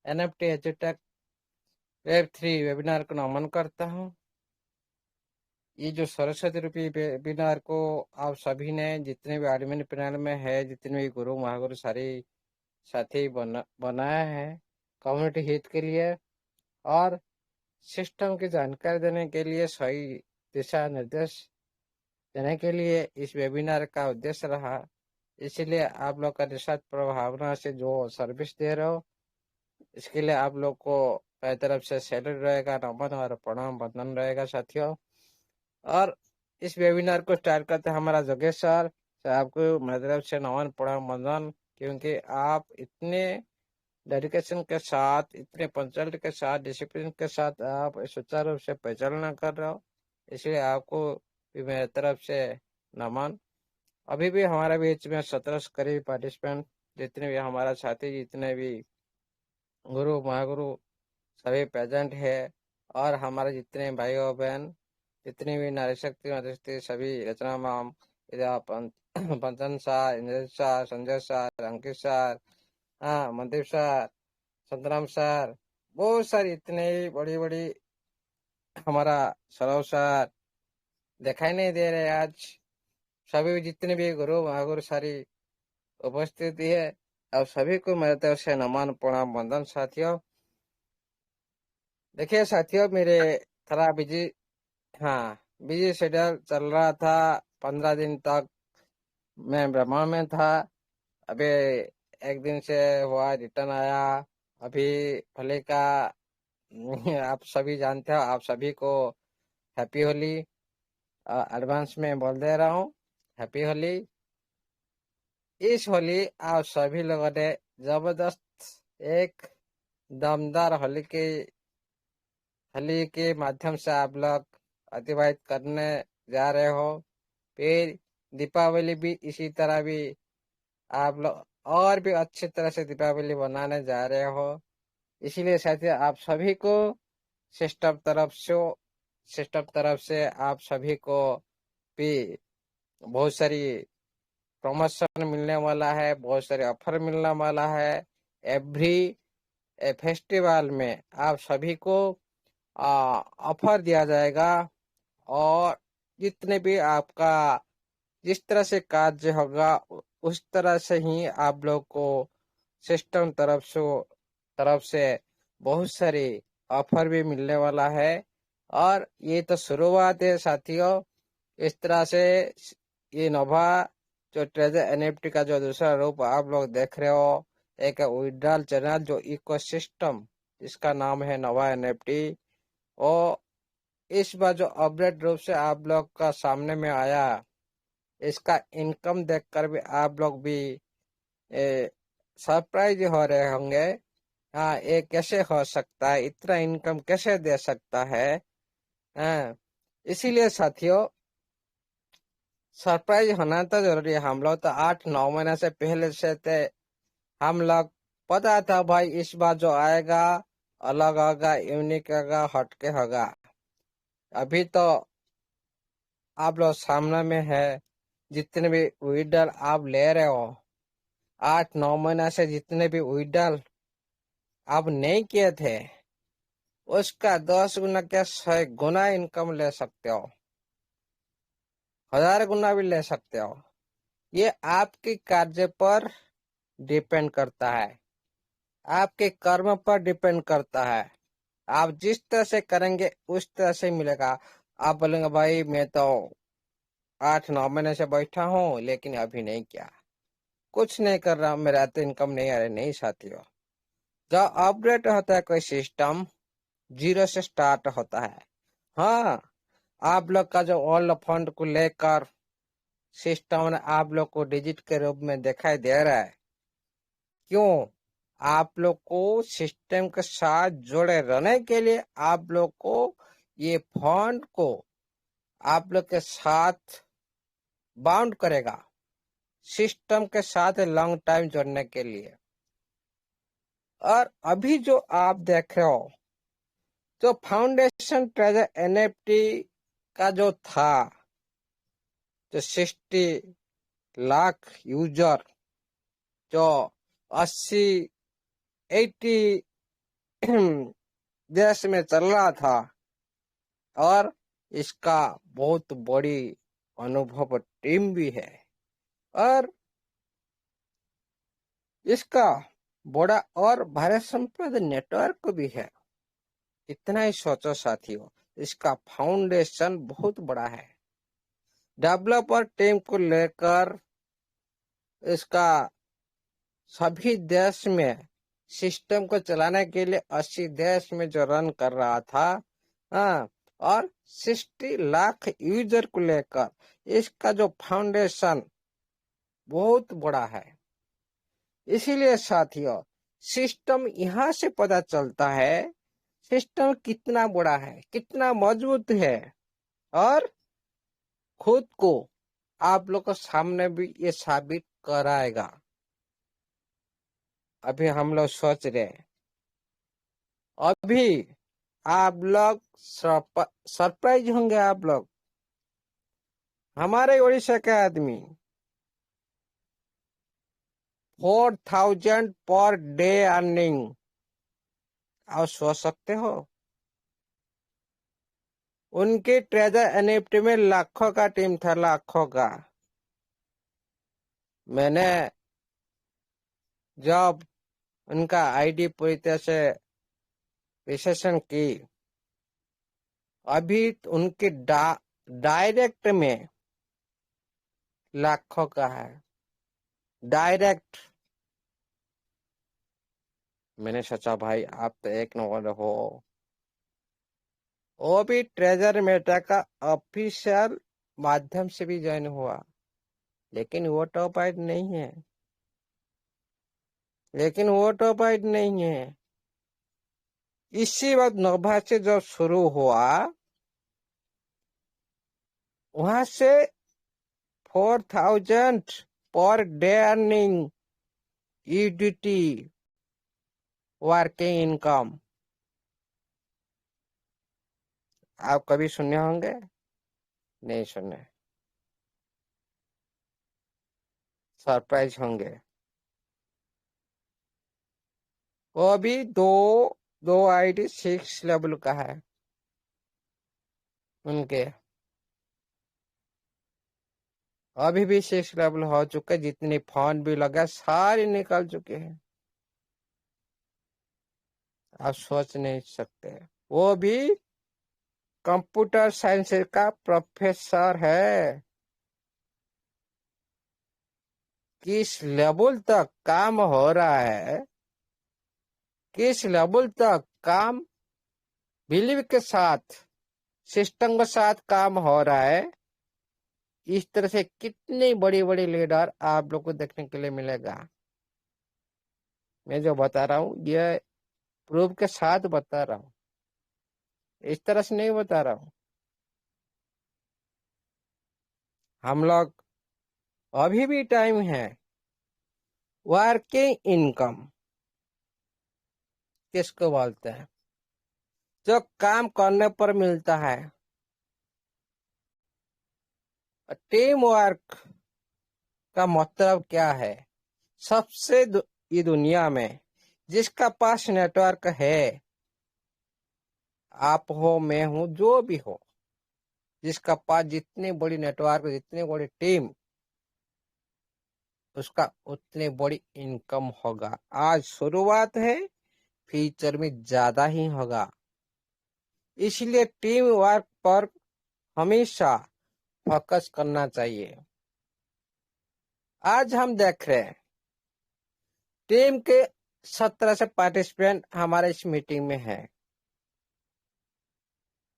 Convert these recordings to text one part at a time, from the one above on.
NFT एजुटेक web 3 webinar को नमन करता हूँ। ये जो सरस्वती रूपी वेबिनार को आप सभी ने, जितने भी एडमिन पैनल में है, जितने भी गुरु महागुरु सारे साथी बनाया है कम्युनिटी हित के लिए और सिस्टम की जानकारी देने के लिए, सही दिशा निर्देश देने के लिए इस वेबिनार का उद्देश्य रहा। इसीलिए आप लोग का निस्वार्थ प्रभावना से जो सर्विस दे रहे हो, इसके लिए आप लोग को मेरी तरफ से सैल्यूट रहेगा, नमन और प्रणाम वंदन रहेगा साथियों। और इस वेबिनार को स्टार्ट करते हमारा जोगेश सर, आपको मेरी तरफ से नमन प्रणाम वंदन, क्योंकि आप इतने डेडिकेशन के साथ, इतने पंचुअलिटी के साथ, डिसिप्लिन के साथ आप सुचारू रूप से परिचालना कर रहे हो, इसलिए आपको भी मेरी तरफ से नमन। अभी भी हमारे बीच में 17 करीब पार्टिसिपेंट, जितने भी हमारा साथी, जितने भी गुरु महागुरु सभी प्रेजेंट है, और हमारे जितने भाई और बहन, जितनी भी नारी शक्ति मातृ शक्ति सभी, Rachna ma'am, Panchan sir, Indra sir, Sanjay sir, Ankit sir, हाँ मनदीप सर, संतराम सर, बहुत सारी इतने बड़ी बड़ी, हमारा सौरव सर दिखाई नहीं दे रहे आज। सभी जितने भी गुरु महागुरु सारी उपस्थिति है, अब सभी को मेरे तरफ से नमन प्रणाम वंदन साथियों। देखिए साथियों, मेरे थोड़ा बिजी, हाँ बिजी शेड्यूल चल रहा था। 15 दिन तक मैं भ्रमण में था। अभी एक दिन से हुआ रिटर्न आया। अभी भले का आप सभी जानते हो, आप सभी को हैप्पी होली एडवांस में बोल दे रहा हूँ। हैप्पी होली। इस होली आप सभी लोगों ने जबरदस्त एक दमदार होली के माध्यम से आप लोग अतिवाहित करने जा रहे हो। फिर दीपावली भी इसी तरह भी आप लोग और भी अच्छी तरह से दीपावली बनाने जा रहे हो। इसीलिए साथियों, आप सभी को सिस्टम तरफ से आप सभी को भी बहुत सारी प्रमोशन मिलने वाला है, बहुत सारे ऑफर मिलने वाला है। एवरी फेस्टिवल में आप सभी को ऑफर दिया जाएगा, और जितने भी आपका जिस तरह से कार्य होगा उस तरह से ही आप लोग को सिस्टम तरफ से बहुत सारी ऑफर भी मिलने वाला है। और ये तो शुरुआत है साथियों। इस तरह से ये नोवा जो ट्रेजर एनएफटी का जो दूसरा रूप आप लोग देख रहे हो, एक विड्रॉल चैनल जो इकोसिस्टम, इसका नाम है नोवा एनएफटी। और इस बार जो अपडेट रूप से आप लोग का सामने में आया, इसका इनकम देखकर भी आप लोग भी सरप्राइज हो रहे होंगे। हाँ, ये कैसे हो सकता है, इतना इनकम कैसे दे सकता है। हाँ, इसीलिए साथियों, सरप्राइज होना तो जरूरी है। हम लोग तो 8-9 महीने से पहले से थे, हम लोग पता था भाई इस बार जो आएगा अलग होगा, यूनिक होगा, हटके होगा। अभी तो आप लोग सामने में है, जितने भी विड्रॉल आप ले रहे हो, 8-9 महीने से जितने भी विड्रॉल आप नहीं किए थे, उसका 10 गुना क्या 100 गुना इनकम ले सकते हो, 1000 गुना भी ले सकते हो। ये आपके कार्य पर डिपेंड करता है, आपके कर्म पर डिपेंड करता है। आप जिस तरह से करेंगे उस तरह से मिलेगा। आप बोलेंगे भाई मैं तो 8-9 महीने से बैठा हूँ लेकिन अभी नहीं किया, कुछ नहीं कर रहा, मेरा तो इनकम नहीं आ रहा। नहीं साथियों, जब अपडेट होता है कोई सिस्टम, जीरो से स्टार्ट होता है। हाँ, आप लोग का जो ओल्ड फंड को लेकर सिस्टम ने आप लोग को डिजिट के रूप में दिखाई दे रहा है। क्यों? आप लोग को सिस्टम के साथ जुड़े रहने के लिए आप लोग को ये फंड को आप लोग के साथ बाउंड करेगा, सिस्टम के साथ लॉन्ग टाइम जुड़ने के लिए। और अभी जो आप देख रहे हो, जो फाउंडेशन ट्रेजर एनएफटी का जो था, जो 60 लाख यूजर, जो 80-80 देश में चल रहा था और इसका बहुत बड़ी अनुभव टीम भी है और इसका बड़ा और भारत संपद नेटवर्क भी है। इतना ही सोचो साथियों, इसका फाउंडेशन बहुत बड़ा है। डेवलपर टीम को लेकर इसका सभी देश में सिस्टम को चलाने के लिए 80 देश में जो रन कर रहा था, हाँ, और 60 लाख यूजर को लेकर इसका जो फाउंडेशन बहुत बड़ा है। इसीलिए साथियों, सिस्टम यहाँ से पता चलता है सिस्टम कितना बड़ा है, कितना मजबूत है और खुद को आप लोग को सामने भी ये साबित कराएगा। अभी हम लोग सोच रहे हैं, अभी आप लोग सरप्राइज होंगे। आप लोग हमारे उड़ीसा के आदमी 4,000 पर डे अर्निंग, आप सोच सकते हो। उनके ट्रेजर एनएफटी में लाखों का टीम था, लाखों का। मैंने जब उनका आईडी पूरी तरह से विश्लेषण की, अभी उनके डायरेक्ट में लाखों का है, डायरेक्ट। मैंने सोचा भाई आप तो एक नंबर हो। वो भी ट्रेजर मेटा का ऑफिशियल माध्यम से भी ज्वाइन हुआ, लेकिन वो टॉप आइट नहीं है, इसी बात नोभा से जब शुरू हुआ, वहां से 4,000 per day earning Utd working income आप कभी सुने होंगे? नहीं सुने, सरप्राइज होंगे। वो भी दो दो आईडी 6 लेवल का है उनके, अभी भी 6 लेवल हो चुके, जितनी फोन भी लगा सारे निकल चुके हैं, आप सोच नहीं सकते। वो भी कंप्यूटर साइंस का प्रोफेसर है। किस लेवल तक काम हो रहा है, किस लेवल तक काम बिलीव के साथ, सिस्टम के साथ काम हो रहा है। इस तरह से कितनी बड़ी बड़ी लीडर आप लोग को देखने के लिए मिलेगा। मैं जो बता रहा हूँ ये प्रूफ के साथ बता रहा हूँ, इस तरह से नहीं बता रहा हूँ। हम लोग अभी भी टाइम है। वर्किंग इनकम किसको बोलते हैं? जो काम करने पर मिलता है। टीम वर्क का मतलब क्या है? सबसे ये दुनिया में जिसका पास नेटवर्क है, आप हो, मैं हूं, जो भी हो, जिसका पास जितनी बड़ी नेटवर्क, जितनी बड़ी टीम, उसका उतनी बड़ी इनकम होगा। आज शुरुआत है, फ्यूचर में ज्यादा ही होगा। इसलिए टीम वर्क पर हमेशा फोकस करना चाहिए। आज हम देख रहे हैं टीम के 17 से पार्टिसिपेंट हमारे इस मीटिंग में है।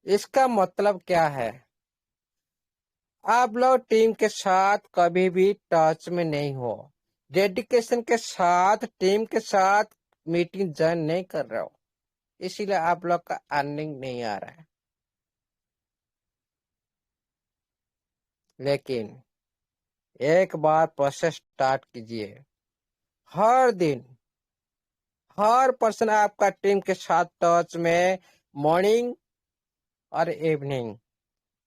इसका मतलब क्या है? आप लोग टीम के साथ कभी भी टच में नहीं हो, डेडिकेशन के साथ टीम के साथ मीटिंग ज्वाइन नहीं कर रहे हो, इसीलिए आप लोग का अर्निंग नहीं आ रहा है। लेकिन एक बार प्रोसेस स्टार्ट कीजिए। हर दिन हर पर्सन आपका टीम के साथ टच में, मॉर्निंग और इवनिंग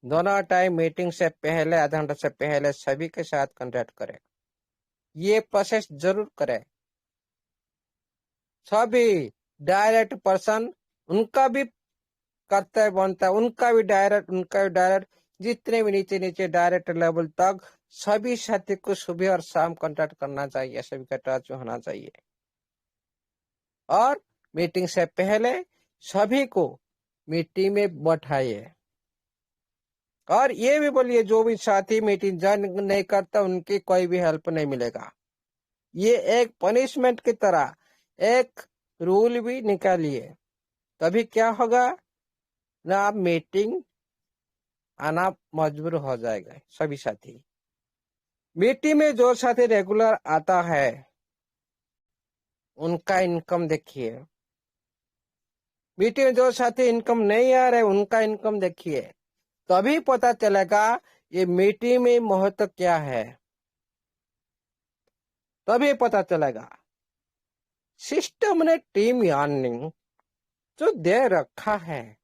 दोनों टाइम मीटिंग से पहले, आधा घंटा से पहले सभी के साथ कांटेक्ट करें। ये प्रोसेस जरूर करें। सभी डायरेक्ट पर्सन, उनका भी कर्तव्य बनता है, उनका भी डायरेक्ट, जितने भी नीचे नीचे डायरेक्ट लेवल तक सभी साथी को सुबह और शाम कांटेक्ट करना चाहिए, सभी का टच होना चाहिए। और मीटिंग से पहले सभी को मीटिंग में बैठाइए और ये भी बोलिए जो भी साथी मीटिंग ज्वाइन नहीं करता उनकी कोई भी हेल्प नहीं मिलेगा। ये एक पनिशमेंट की तरह एक रूल भी निकालिए, तभी क्या होगा ना, आप मीटिंग आना मजबूर हो जाएगा सभी साथी। मीटिंग में जो साथी रेगुलर आता है उनका इनकम देखिए, मीटिंग में जो साथी इनकम नहीं आ रहे उनका इनकम देखिए, तभी पता चलेगा ये मीटिंग में महत्व क्या है, तभी पता चलेगा। सिस्टम ने टीम अर्निंग जो दे रखा है,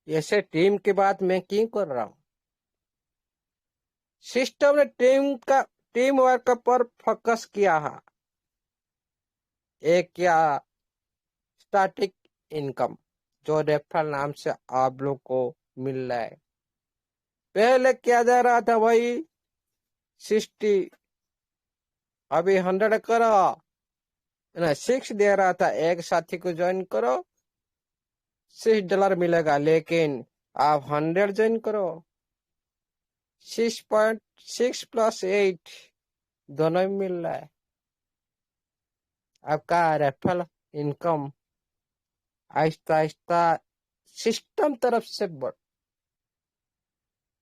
ऐसे टीम की बात मैं क्यों कर रहा हूं। सिस्टम ने टीम वर्क पर फोकस किया है। एक क्या, स्टैटिक इनकम जो रेफरल नाम से आप लोग को मिल रहा है। पहले क्या जा रहा था भाई, 60, अभी 100 करो ना, 6 दे रहा था, एक साथी को ज्वाइन करो $6 मिलेगा, लेकिन आप 100 ज्वाइन करो 6.6 + 8 दोनों में मिल रहा है। आपका referral income Aahista Aahista system तरफ से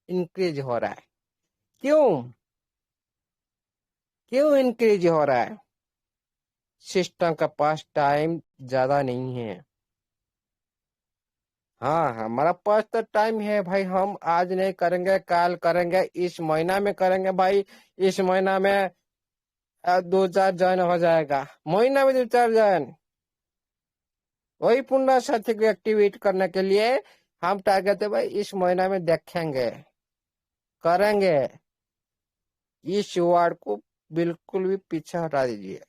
इंक्रीज हो रहा है। क्यों क्यों इंक्रीज हो रहा है? सिस्टम का पास टाइम ज्यादा नहीं है। हाँ, हमारा पास तो टाइम है भाई, हम आज नहीं करेंगे कल करेंगे, इस महीना में करेंगे भाई, इस महीना में 2-4 जॉइन हो जाएगा, महीना में 2-4 जॉइन। वही पुनः साथी को एक्टिवेट करने के लिए हम टारगेट है भाई, इस महीना में देखेंगे करेंगे। इस वर्ड को बिल्कुल भी पीछे हटा दीजिए,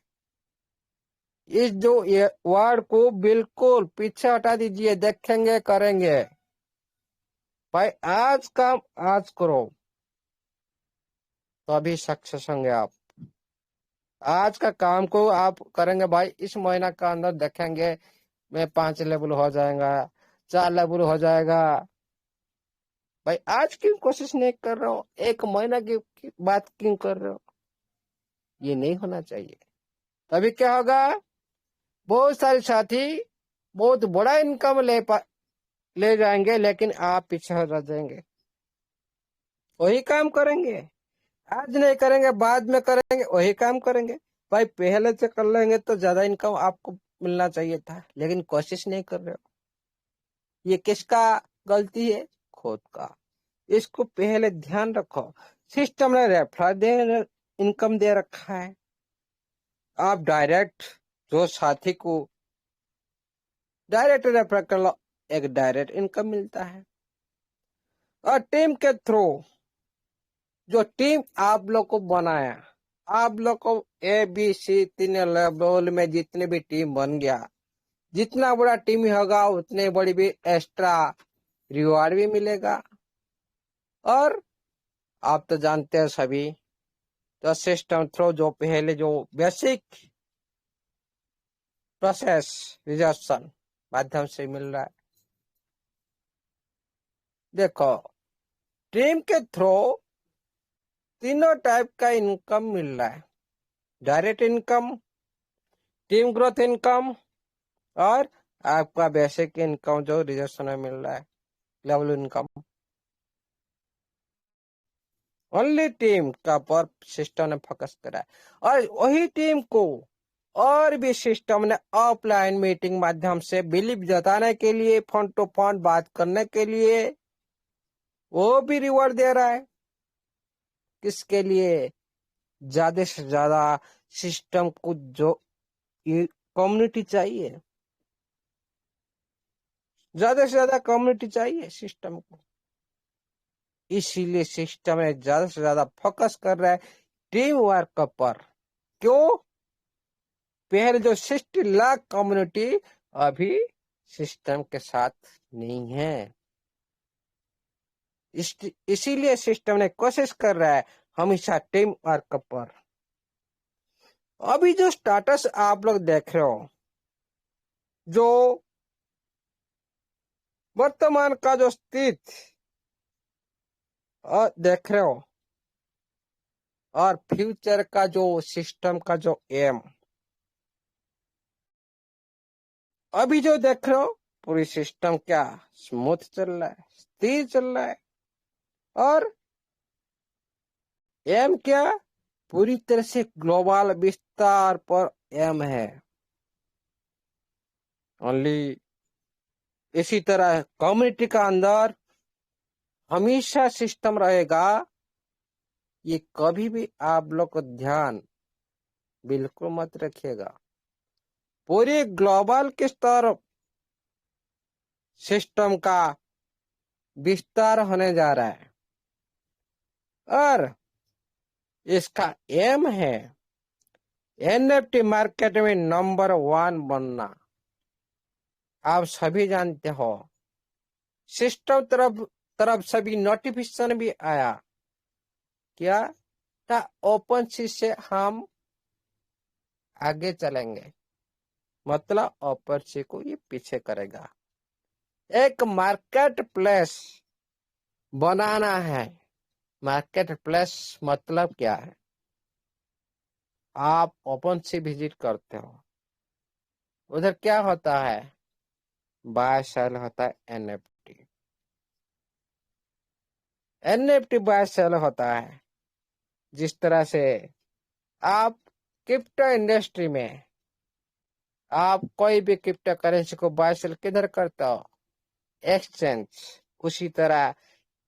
इस जो ये वर्ड को बिल्कुल पीछे हटा दीजिए, देखेंगे करेंगे। भाई आज काम आज करो, तभी सक्सेस होंगे आप। आज का काम को आप करेंगे भाई, इस महीना का अंदर देखेंगे मैं 5 लेवल हो जाएगा, 4 लेवल हो जाएगा। भाई आज क्यों कोशिश नहीं कर रहे हो, एक महीना की बात क्यों कर रहे हो? ये नहीं होना चाहिए। तभी क्या होगा, बहुत सारे साथी बहुत बड़ा इनकम ले जाएंगे, लेकिन आप पीछे हो जाएंगे। वही काम करेंगे, आज नहीं करेंगे बाद में करेंगे, वही काम करेंगे। भाई पहले से कर लेंगे तो ज्यादा इनकम आपको मिलना चाहिए था, लेकिन कोशिश नहीं कर रहे हो। ये किसका गलती है? खुद का। इसको पहले ध्यान रखो। सिस्टम ने रेफरल दे इनकम दे रखा है, आप डायरेक्ट जो साथी को डायरेक्ट रेफर कर लो, एक डायरेक्ट इनकम मिलता है। और टीम के थ्रू जो टीम आप लोग को बनाया, आप लोग को ABC 3 लेवल में जितने भी टीम बन गया, जितना बड़ा टीम होगा उतने बड़ी भी एक्स्ट्रा रिवार्ड भी मिलेगा। और आप तो जानते हैं सभी, तो सिस्टम थ्रू जो पहले जो बेसिक प्रोसेस रिजर्वेशन माध्यम से मिल रहा है। देखो, टीम के थ्रू तीनों टाइप का इनकम मिल रहा है, direct income, team growth income, और आपका बेसिक इनकम जो रिजर्वेशन में मिल रहा है, लेवल इनकम। ओनली टीम का पर सिस्टम ने फोकस करा है, और वही टीम को और भी सिस्टम ने ऑफलाइन मीटिंग माध्यम से बिलीव जताने के लिए, फोन टू फोन बात करने के लिए वो भी रिवॉर्ड दे रहा है। किसके लिए? ज्यादा से ज्यादा सिस्टम को जो कम्युनिटी चाहिए, ज्यादा से ज्यादा कम्युनिटी चाहिए सिस्टम को, इसीलिए सिस्टम में ज्यादा से ज्यादा फोकस कर रहा है टीम वर्क पर। क्यों? पहले जो 60 लाख कम्युनिटी अभी सिस्टम के साथ नहीं है। इसीलिए सिस्टम ने कोशिश कर रहा है हमेशा टीम वर्क पर। अभी जो स्टाटस आप लोग देख रहे हो, जो वर्तमान का जो स्थिति देख रहे हो, और फ्यूचर का जो सिस्टम का जो एम अभी जो देख रहे हो, पूरी सिस्टम क्या स्मूथ चल रहा है, स्थिर चल रहा है। और एम क्या पूरी तरह से ग्लोबल विस्तार पर एम है। ओनली इसी तरह कम्युनिटी का अंदर हमेशा सिस्टम रहेगा। ये कभी भी आप लोग को ध्यान बिल्कुल मत रखिएगा। पूरे ग्लोबल के स्तर सिस्टम का विस्तार होने जा रहा है और इसका एम है एनएफटी मार्केट में नंबर 1 बनना। आप सभी जानते हो, सिस्टम तरफ सभी नोटिफिकेशन भी आया क्या था, ओपन सी से हम आगे चलेंगे, मतलब ओपन सी को ये पीछे करेगा। एक मार्केट प्लेस बनाना है। मार्केट प्लेस मतलब क्या है? आप ओपन सी विजिट करते हो, उधर क्या होता है? बाय सेल होता है। एनएफटी बाय सेल होता है। जिस तरह से आप क्रिप्टो इंडस्ट्री में आप कोई भी क्रिप्टो करेंसी को बाय सेल किधर करते हो? एक्सचेंज। उसी तरह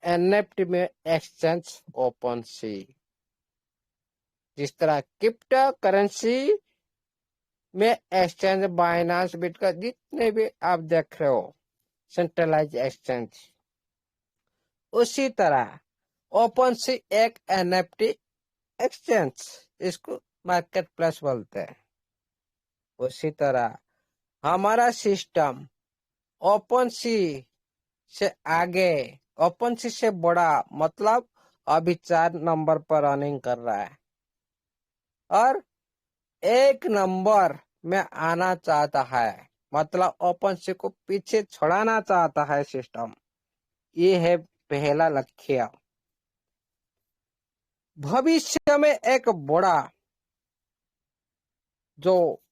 एनएफटी में एक्सचेंज ओपन सी। जिस तरह क्रिप्टो करेंसी में एक्सचेंज बाइनांस, बिटकॉइन, जितने भी आप देख रहे हो सेंट्रलाइज एक्सचेंज, उसी तरह ओपन सी एक एनएफटी एक्सचेंज, इसको मार्केट प्लेस बोलते हैं। उसी तरह हमारा सिस्टम ओपन सी से आगे, ओपन सी से बड़ा, मतलब अभी 4 नंबर पर रनिंग कर रहा है और 1 नंबर में आना चाहता है, मतलब ओपन सी को पीछे छोड़ाना चाहता है सिस्टम। ये है पहला लक्ष्य। भविष्य में एक बड़ा जो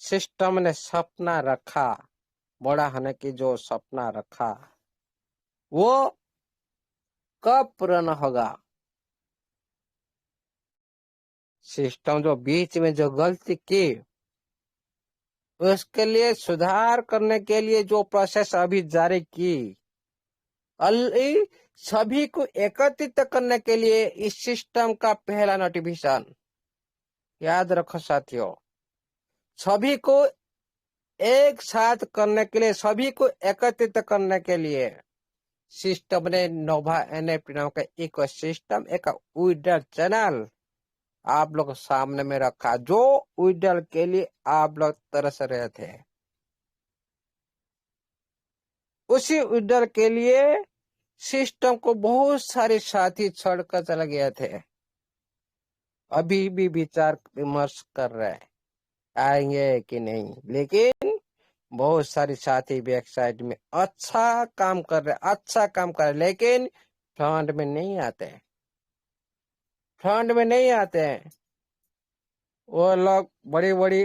सिस्टम ने सपना रखा, बड़ा होने की जो सपना रखा, वो कब पूर्ण होगा? सिस्टम जो बीच में जो गलती की, उसके लिए सुधार करने के लिए जो प्रोसेस अभी जारी की, सभी को एकत्रित करने के लिए इस सिस्टम का पहला नोटिफिकेशन, याद रखो साथियों, सभी को एक साथ करने के लिए, सभी को एकत्रित करने के लिए सिस्टम ने नोवा एनएफटी नाम का एक सिस्टम, एक विड्रॉल चैनल आप लोग सामने में रखा, जो विड्रॉल के लिए आप लोग तरस रहे थे। उसी विड्रॉल के लिए सिस्टम को बहुत सारे साथी छोड़कर चले गए थे। अभी भी विचार विमर्श कर रहे हैं आएंगे कि नहीं, लेकिन बहुत सारे साथी बैक साइड में अच्छा काम कर रहे, लेकिन फ्रंट में नहीं आते, वो लोग बड़ी बड़ी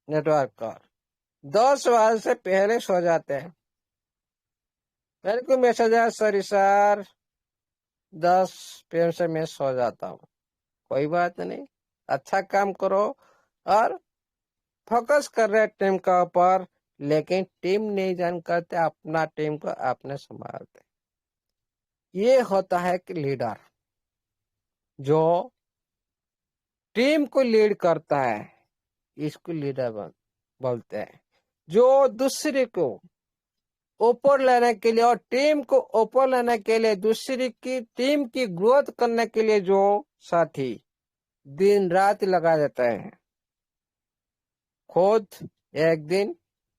नेटवर्क पर 10 बजे से पहले सो जाते हैं। मेरे को मैसेज आया, सर 10 PM से मैं सो जाता हूँ। कोई बात नहीं, अच्छा काम करो और फोकस कर रहे टीम का ऊपर, लेकिन टीम नहीं जान करते, अपना टीम को आपने संभालते। ये होता है कि लीडर जो टीम को लीड करता है, इसको लीडर बोलते हैं। जो दूसरे को ऊपर लेने के लिए और टीम को ऊपर लेने के लिए, दूसरी की टीम की ग्रोथ करने के लिए जो साथी दिन रात लगा देते हैं, खुद एक दिन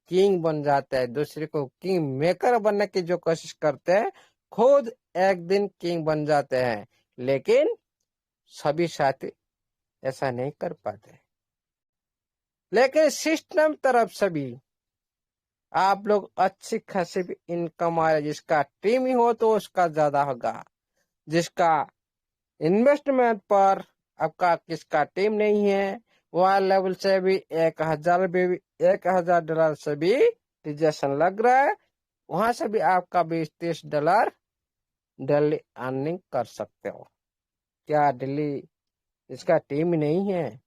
किंग बन जाता है, दूसरे को किंग मेकर बनने की जो कोशिश करते हैं खुद एक दिन किंग बन जाते हैं, लेकिन सभी साथी ऐसा नहीं कर पाते। लेकिन सिस्टम तरफ से भी आप लोग अच्छी खासी भी इनकम आ रही है। जिसका टीम ही हो तो उसका ज्यादा होगा, जिसका इन्वेस्टमेंट पर आपका किसका टीम नहीं है वह लेवल से भी 1,000 से भी रिजेक्शन लग रहा है, वहां से भी आपका 20-30 डॉलर डेली अर्निंग कर सकते हो। क्या डेली इसका टीम ही नहीं है,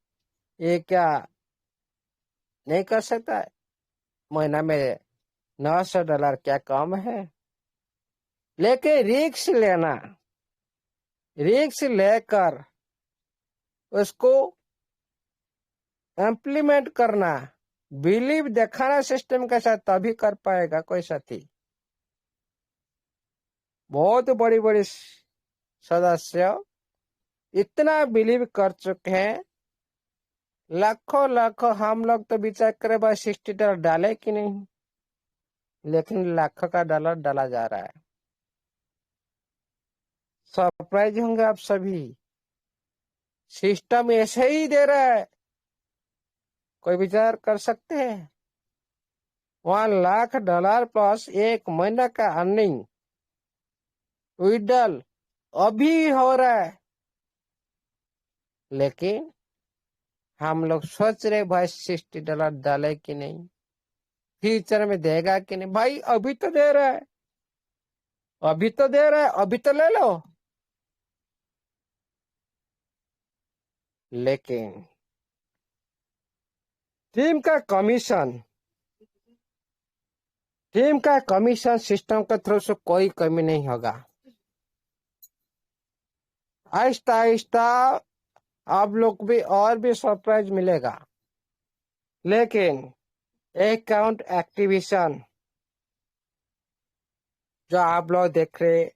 ये क्या नहीं कर सकता? महीना में $900 क्या कम है? लेकिन रिक्स लेकर उसको इम्प्लीमेंट करना, बिलीव दिखाना सिस्टम के साथ, तभी कर पाएगा कोई साथी। बहुत बड़ी बड़ी सदस्य इतना बिलीव कर चुके हैं, लाखों लाखों। हम लोग तो विचार करें भाई $60 डाले कि नहीं, लेकिन लाखों का डॉलर डाला जा रहा है। सरप्राइज होंगे आप सभी, सिस्टम ऐसे ही दे रहा है। कोई विचार कर सकते हैं, $1 लाख प्लस एक महीना का अर्निंग विड्रॉल अभी हो रहा है। लेकिन हम लोग सोच रहे भाई $60 डाले कि नहीं, फ्यूचर में देगा कि नहीं। भाई अभी तो दे रहा है, अभी तो दे रहा है, अभी तो ले लो। लेकिन टीम का कमीशन सिस्टम के थ्रू से कोई कमी नहीं होगा। आहिस्ता आहिस्ता आप लोग भी और भी सरप्राइज मिलेगा। लेकिन अकाउंट एक्टिवेशन जो आप लोग देख रहे,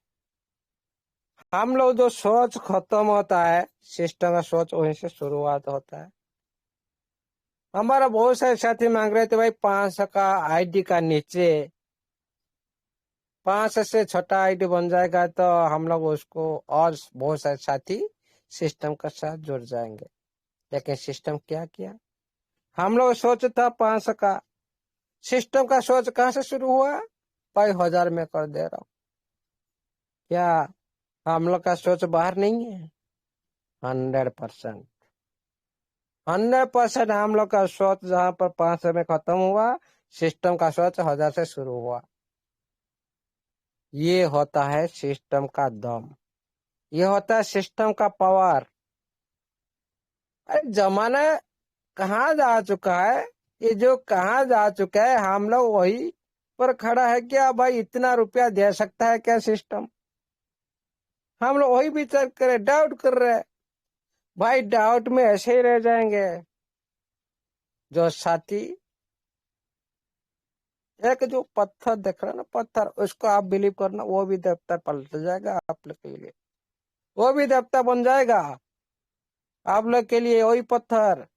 हम लोग जो सोच खत्म होता है सिस्टम का सोच वहीं से शुरुआत होता है। हमारा बहुत सारे साथी मांग रहे थे भाई 500 का आईडी का नीचे 500 से छोटा आईडी बन जाएगा तो हम लोग उसको, और बहुत सारे साथी सिस्टम के साथ जुड़ जाएंगे। लेकिन सिस्टम क्या किया, हम लोग सोच था 500 का, सिस्टम का सोच कहाँ से शुरू हुआ, भाई 1,000 में कर दे रहा हूँ। क्या हम लोग का सोच बाहर नहीं है? 100% हम लोग का सोच जहाँ पर 500 में खत्म हुआ, सिस्टम का सोच 1,000 से शुरू हुआ। ये होता है सिस्टम का दम, ये होता है सिस्टम का पावर। अरे जमाना कहाँ जा चुका है, ये जो कहाँ जा चुका है, हम लोग वही पर खड़ा है। क्या भाई इतना रुपया दे सकता है क्या सिस्टम? हम लोग वही विचार करें, डाउट कर रहे हैं। भाई डाउट में ऐसे ही रह जाएंगे। जो साथी एक जो पत्थर देख रहा है ना, पत्थर, उसको आप बिलीव करना, वो भी देवता पलट जाएगा आप लोग के लिए, वो भी देवता बन जाएगा आप लोग के लिए, वही पत्थर।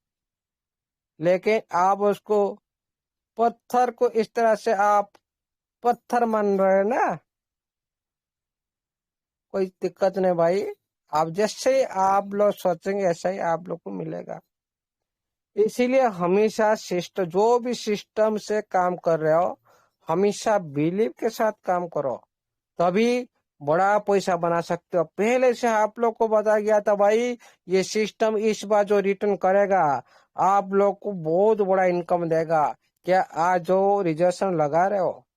लेकिन आप उसको, पत्थर को इस तरह से आप पत्थर मान रहे हैं ना, कोई दिक्कत नहीं भाई। आप जैसे आप लोग सोचेंगे ऐसा ही आप लोग को मिलेगा। इसीलिए हमेशा सिस्टम, जो भी सिस्टम से काम कर रहे हो, हमेशा बिलीव के साथ काम करो, तभी बड़ा पैसा बना सकते हो। पहले से आप लोग को बताया गया था भाई, ये सिस्टम इस बार जो रिटर्न करेगा आप लोग को बहुत बड़ा इनकम देगा। क्या आज जो रिजर्वेशन लगा रहे हो,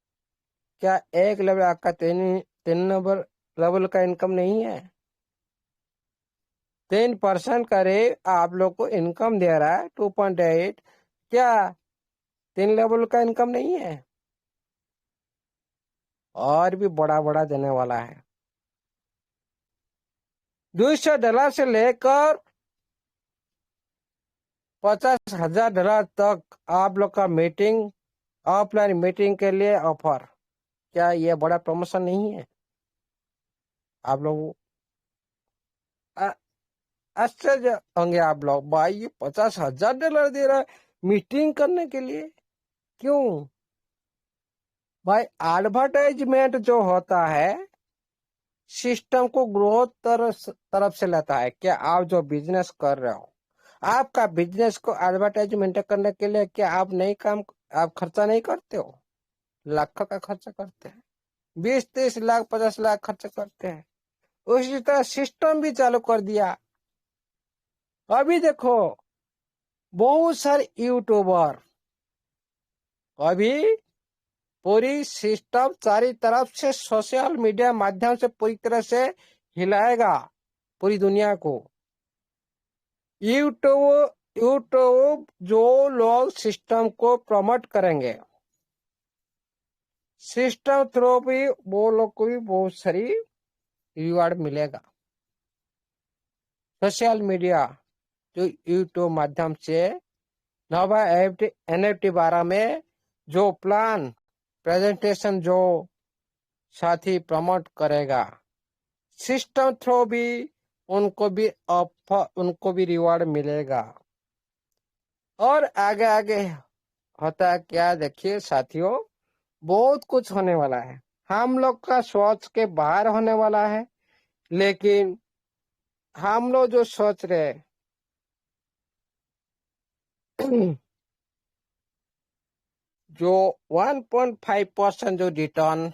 क्या एक लेवल आपका 3 नंबर लेवल का इनकम नहीं है? 10% करीब आप लोग को इनकम दे रहा है, 2.8। क्या 3 लेवल का इनकम नहीं है? और भी बड़ा बड़ा देने वाला है। $200 से लेकर $50,000 तक आप लोग का मीटिंग, ऑफलाइन मीटिंग के लिए ऑफर। क्या ये बड़ा प्रमोशन नहीं है? आप लोग आ- आश्चर्य होंगे आप लोग, भाई ये $50,000 दे रहा है, मीटिंग करने के लिए। क्यों भाई? एडवर्टाइजमेंट जो होता है सिस्टम को ग्रोथ तरफ से लाता है। क्या आप जो बिजनेस कर रहे हो, आपका बिजनेस को एडवर्टाइजमेंट करने के लिए क्या आप नहीं काम, आप खर्चा नहीं करते हो? लाखों का खर्चा करते हैं, 20-30 लाख 50 लाख खर्च करते हैं। उसी तरह सिस्टम भी चालू कर दिया। अभी देखो बहुत सारे यूट्यूबर, अभी पूरी सिस्टम चारी तरफ से सोशल मीडिया माध्यम से पूरी तरह से हिलाएगा पूरी दुनिया को। यूट्यूब यूट्यूब जो लोग सिस्टम को प्रमोट करेंगे, सिस्टम थ्रू भी वो लोग को भी बहुत सारी रिवार्ड मिलेगा। सोशल मीडिया जो यूट्यूब माध्यम से नवा NFT 12 में जो प्लान प्रेजेंटेशन जो साथी प्रमोट करेगा, सिस्टम थ्रू भी उनको भी उनको भी रिवार्ड मिलेगा। और आगे आगे होता है क्या, देखिए साथियों, बहुत कुछ होने वाला है। हम लोग का सोच के बाहर होने वाला है, लेकिन हम लोग जो सोच रहे जो 1.5% जो रिटर्न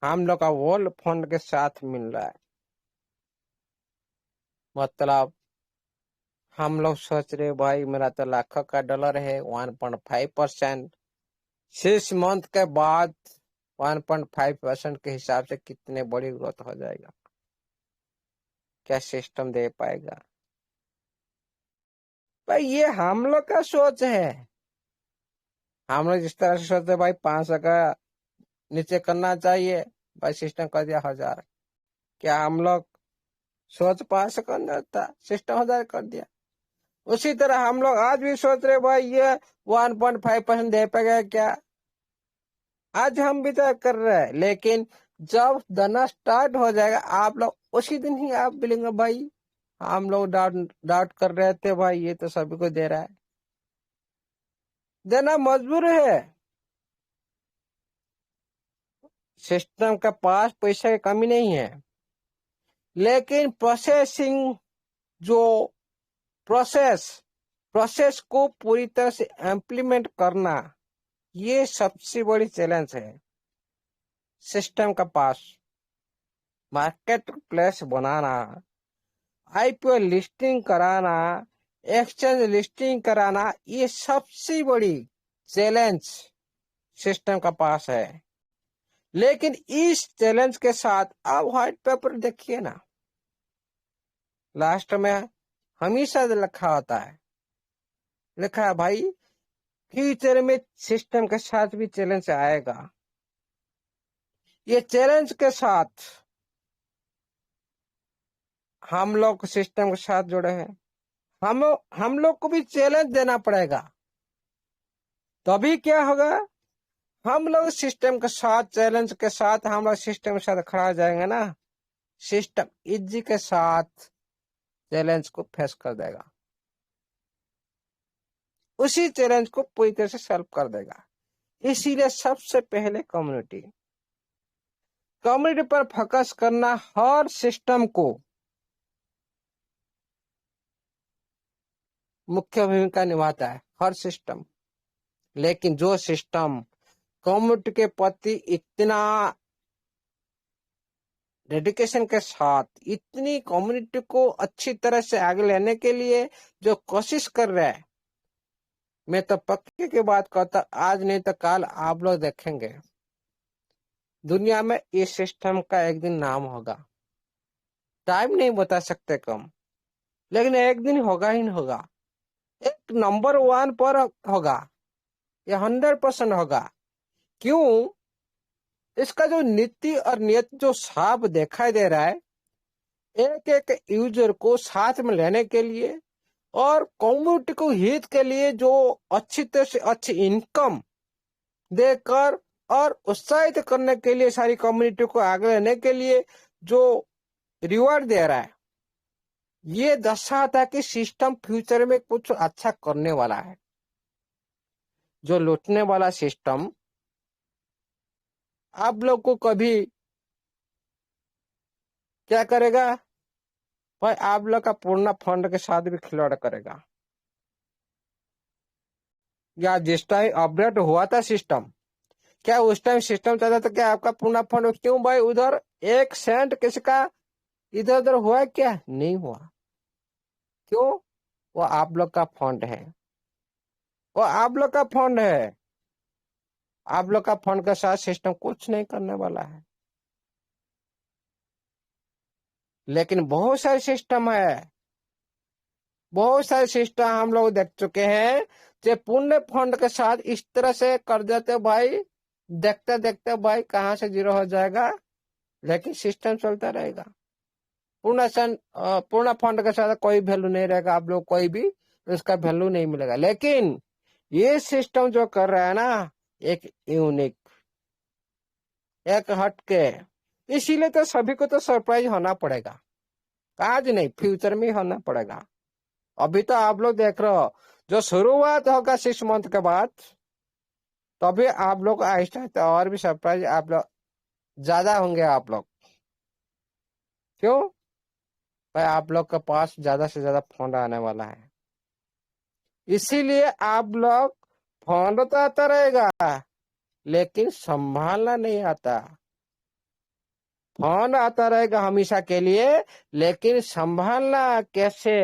हम लोग का वर्ल्ड फंड के साथ मिल रहा है, मतलब हम लोग सोच रहे भाई मेरा तो लाखों का डॉलर है, 1.5% 6 मंथ के बाद 1.5% के हिसाब से कितने बड़ी ग्रोथ हो जाएगा, क्या सिस्टम दे पाएगा? भाई ये हम लोग का सोच है। हम लोग जिस तरह से सोचते भाई 500 का नीचे करना चाहिए, भाई सिस्टम कर दिया 1000। क्या हम लोग सोच 500 करना था, सिस्टम 1000 कर दिया। उसी तरह हम लोग आज भी सोच रहे भाई ये 1.5% दे पाएगा क्या, आज हम भी तो कर रहे हैं। लेकिन जब देना स्टार्ट हो जाएगा आप लोग उसी दिन ही आप बोलेंगे भाई हम लोग डाउट डाउट कर रहे थे, भाई ये तो सभी को दे रहा है। देना मजबूर है। सिस्टम का पास पैसे की कमी नहीं है, लेकिन प्रोसेसिंग जो प्रोसेस प्रोसेस को पूरी तरह से इम्प्लीमेंट करना, ये सबसे बड़ी चैलेंज है सिस्टम का पास। मार्केट प्लेस बनाना, IPO लिस्टिंग कराना, एक्सचेंज लिस्टिंग कराना, ये सबसे बड़ी चैलेंज सिस्टम का पास है। लेकिन इस चैलेंज के साथ आप व्हाइट पेपर देखिए ना, लास्ट में हमेशा लिखा होता है, लिखा है भाई फ्यूचर में सिस्टम के साथ भी चैलेंज आएगा। ये चैलेंज के साथ हम लोग सिस्टम के साथ जुड़े हैं, हम लोग को भी चैलेंज देना पड़ेगा। तभी क्या होगा, हम लोग सिस्टम के साथ चैलेंज के साथ हम लोग सिस्टम के साथ खड़ा हो जाएंगे ना, सिस्टम इजी के साथ चैलेंज को फेस कर देगा, उसी चैलेंज को पूरी तरह से सॉल्व कर देगा। इसीलिए सबसे पहले कम्युनिटी पर फोकस करना हर सिस्टम को मुख्य भूमिका निभाता है, हर सिस्टम। लेकिन जो सिस्टम कम्युनिटी के प्रति इतना डेडिकेशन के साथ, इतनी कम्युनिटी को अच्छी तरह से आगे लेने के लिए जो कोशिश कर रहा है, मैं तो पक्के की बात कहता, आज नहीं तो कल आप लोग देखेंगे दुनिया में इस सिस्टम का एक दिन नाम होगा। टाइम नहीं बता सकते कम, लेकिन एक दिन होगा ही होगा, एक नंबर 1 पर होगा, ये 100% होगा। क्यों? इसका जो नीति और नियत जो साफ दिखाई दे रहा है, एक एक यूजर को साथ में लेने के लिए और कम्युनिटी को हित के लिए जो अच्छी तरह से अच्छी इनकम देकर और उत्साहित करने के लिए, सारी कम्युनिटी को आगे लेने के लिए जो रिवॉर्ड दे रहा है, ये दर्शाता है कि सिस्टम फ्यूचर में कुछ अच्छा करने वाला है। जो लूटने वाला सिस्टम आप लोग को कभी क्या करेगा भाई, आप लोग का पूर्ण फंड के साथ भी खिलवाड़ करेगा। या जिस टाइम अपडेट हुआ था सिस्टम, क्या उस टाइम सिस्टम चाहता था क्या आपका पूर्ण फंड, क्यों भाई उधर एक सेंट किसका इधर उधर हुआ, क्या नहीं हुआ? क्यों? वो आप लोग का फंड है, वो आप लोग का फंड है। आप लोग का फंड के साथ सिस्टम कुछ नहीं करने वाला है। लेकिन बहुत सारे सिस्टम है, बहुत सारे सिस्टम हम लोग देख चुके हैं जो पुण्य फंड के साथ इस तरह से कर देते भाई, देखते देखते भाई कहाँ से जीरो हो जाएगा, लेकिन सिस्टम चलता रहेगा। पूर्ण फंड के साथ कोई वैल्यू नहीं रहेगा, आप लोग कोई भी उसका वैल्यू नहीं मिलेगा। लेकिन ये सिस्टम जो कर रहा है ना, एक यूनिक, एक हटके, इसीलिए तो सभी को तो सरप्राइज होना पड़ेगा। आज नहीं, फ्यूचर में होना पड़ेगा। अभी तो आप लोग देख रहे हो, जो शुरुआत होगा 6 मंथ के बाद, तभी आप लोग आहिस्ता आहिस्ता और भी सरप्राइज आप लोग ज्यादा होंगे आप लोग। क्यों भाई? आप लोग के पास ज्यादा से ज्यादा फंड आने वाला है, इसीलिए आप लोग, फंड तो आता रहेगा लेकिन संभालना नहीं आता। फंड आता रहेगा हमेशा के लिए, लेकिन संभालना कैसे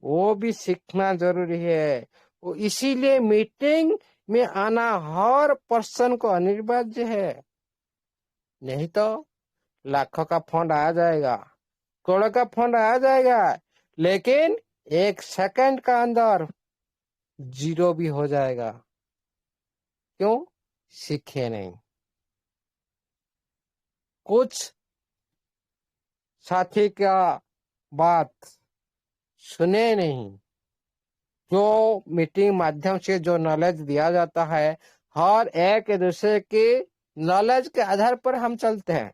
वो भी सीखना जरूरी है। वो इसीलिए मीटिंग में आना हर पर्सन को अनिवार्य है। नहीं तो लाखों का फंड आ जाएगा, करोड़ों का फंड आ जाएगा, लेकिन 1 सेकंड का अंदर जीरो भी हो जाएगा। क्यों? सीखे नहीं। कुछ साथी का बात सुने नहीं। जो मीटिंग माध्यम से जो नॉलेज दिया जाता है, हर एक दूसरे की नॉलेज के आधार पर हम चलते हैं।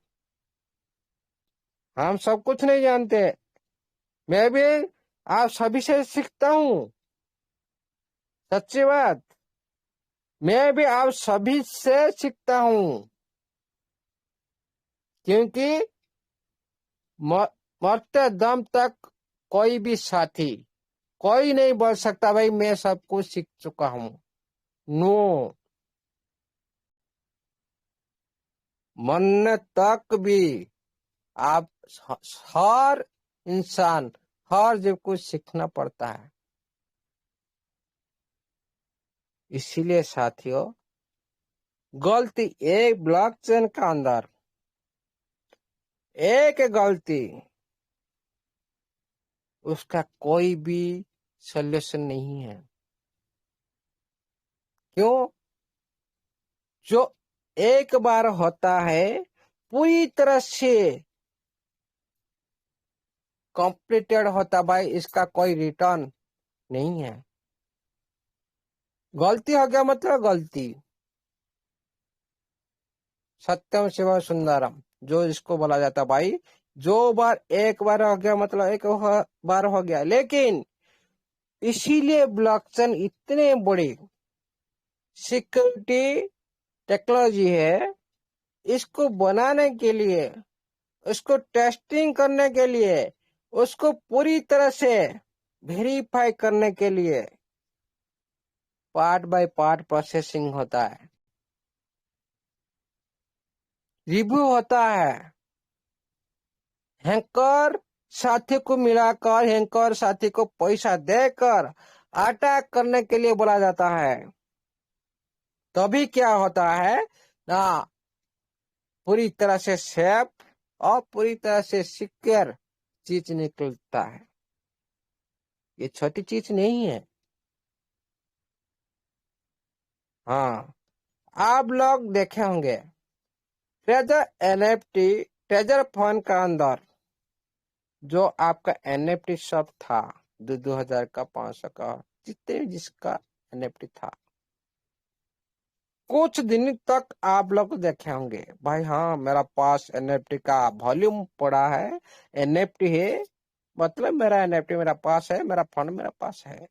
हम सब कुछ नहीं जानते, मैं भी आप सभी से सीखता हूँ। सच्ची बात, मैं भी आप सभी से सीखता हूँ। क्योंकि मरते दम तक कोई भी साथी, कोई नहीं बोल सकता भाई मैं सब कुछ सीख चुका हूँ। नो, मरने तक भी आप, हर इंसान, हर जीव कुछ सीखना पड़ता है। इसीलिए साथियों, गलती एक ब्लॉकचेन का अंदर एक गलती, उसका कोई भी सॉल्यूशन नहीं है। क्यों? जो एक बार होता है पूरी तरह से कंप्लीटेड होता भाई, इसका कोई रिटर्न नहीं है। गलती हो गया मतलब गलती। सत्यम शिव सुंदरम जो इसको बोला जाता भाई, जो बार एक बार हो गया मतलब एक बार हो गया। लेकिन इसीलिए ब्लॉकचेन इतने बड़ी सिक्योरिटी टेक्नोलॉजी है, इसको बनाने के लिए, उसको टेस्टिंग करने के लिए, उसको पूरी तरह से वेरीफाई करने के लिए पार्ट बाय पार्ट प्रोसेसिंग होता है, रिव्यू होता है। हैकर साथी को मिलाकर, हैकर साथी को पैसा देकर अटैक करने के लिए बोला जाता है। तभी क्या होता है ना, पूरी तरह से सेफ और पूरी तरह से सिक्योर चीज निकलता है। ये छोटी चीज नहीं है। हाँ, आप लोग देखे होंगे ट्रेजर एनएफटी, ट्रेजर फंड का अंदर जो आपका एनएफटी सब था, 2000 का, 500 का, जितने जिसका एनएफटी था, कुछ दिन तक आप लोग देखे होंगे भाई, हाँ मेरा पास एनएफटी का वॉल्यूम पड़ा है, एनएफटी है मतलब मेरा एनएफटी मेरा पास है, मेरा फंड मेरा पास है।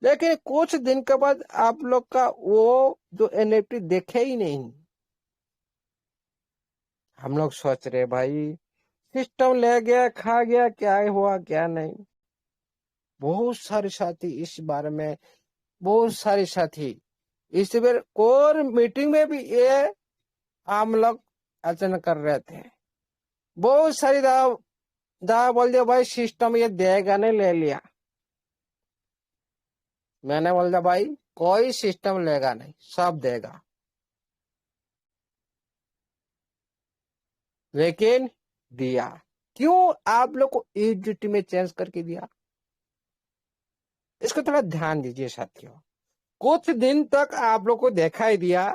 लेकिन कुछ दिन के बाद आप लोग का वो जो एनएफटी देखे ही नहीं। हम लोग सोच रहे भाई सिस्टम ले गया, खा गया, क्या हुआ क्या नहीं। बहुत सारे साथी इस बारे में, बहुत सारे साथी इस बार कोर मीटिंग में भी ये हम लोग आचरण कर रहे थे। बहुत सारी दावा दावा बोल दिया भाई सिस्टम ये देगा नहीं, ले लिया। मैंने बोल दिया भाई कोई सिस्टम लेगा नहीं, सब देगा। लेकिन दिया। क्यों आप लोग को ईडीटी में चेंज करके दिया? इसको थोड़ा ध्यान दीजिए साथियों। कुछ दिन तक आप लोग को दिखाई दिया,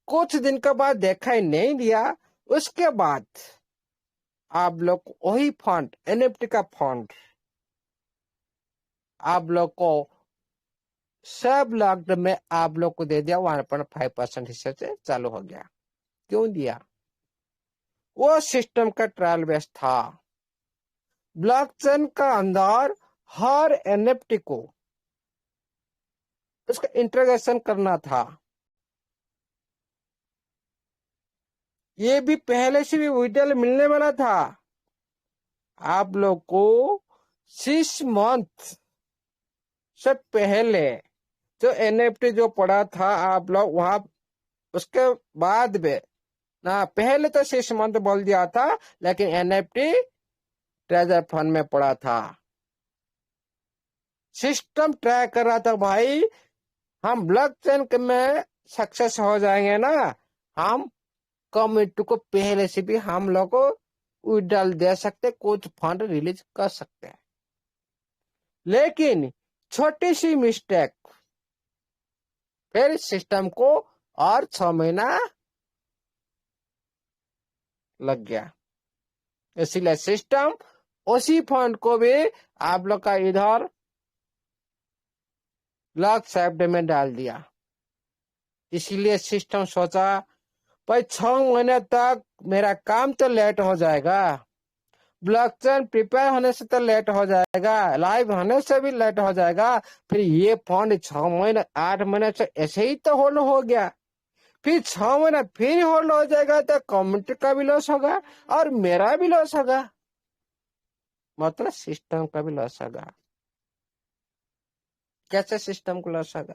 कुछ दिन के बाद दिखाई नहीं दिया। उसके बाद आप लोग को वही फंड, एनएफटी का फंड आप लोग को सब लॉकडाउन में आप लोग को दे दिया। 1.5% हिस्से से चालू हो गया। क्यों दिया? वो सिस्टम का ट्रायल बेस था। ब्लॉकचेन का अंदर हर एनएफटी को उसका इंटीग्रेशन करना था। ये भी पहले से भी विड्रॉल मिलने वाला था। आप लोग को 6 मंथ से पहले जो एनएफटी जो पड़ा था आप लोग वहां, उसके बाद में ना, पहले तो 6 मंथ बोल दिया था, लेकिन एनएफटी ट्रेजर फंड में पड़ा था। सिस्टम ट्राई कर रहा था भाई हम ब्लॉकचेन में सक्सेस हो जाएंगे ना, हम कम्युनिटी को पहले से भी हम लोग को विड्रॉल दे सकते, कुछ फंड रिलीज कर सकते हैं। लेकिन छोटी सी मिस्टेक, फिर सिस्टम को और 6 महीना लग गया। इसलिए सिस्टम उसी फंड को भी आप लोग का इधर लॉक सेफ्ट में डाल दिया। इसीलिए सिस्टम सोचा भाई 6 महीने तक मेरा काम तो लेट हो जाएगा, ब्लॉकचेन प्रिपेयर होने से तो लेट हो जाएगा, लाइव होने से भी लेट हो जाएगा, फिर ये फंड 6 महीने 8 महीने से ऐसे ही तो होल्ड हो गया, फिर 6 महीना फिर होल्ड हो जाएगा तो कम्युनिटी का भी लॉस होगा और मेरा भी लॉस होगा, मतलब सिस्टम का भी लॉस होगा। कैसे सिस्टम को लॉस होगा?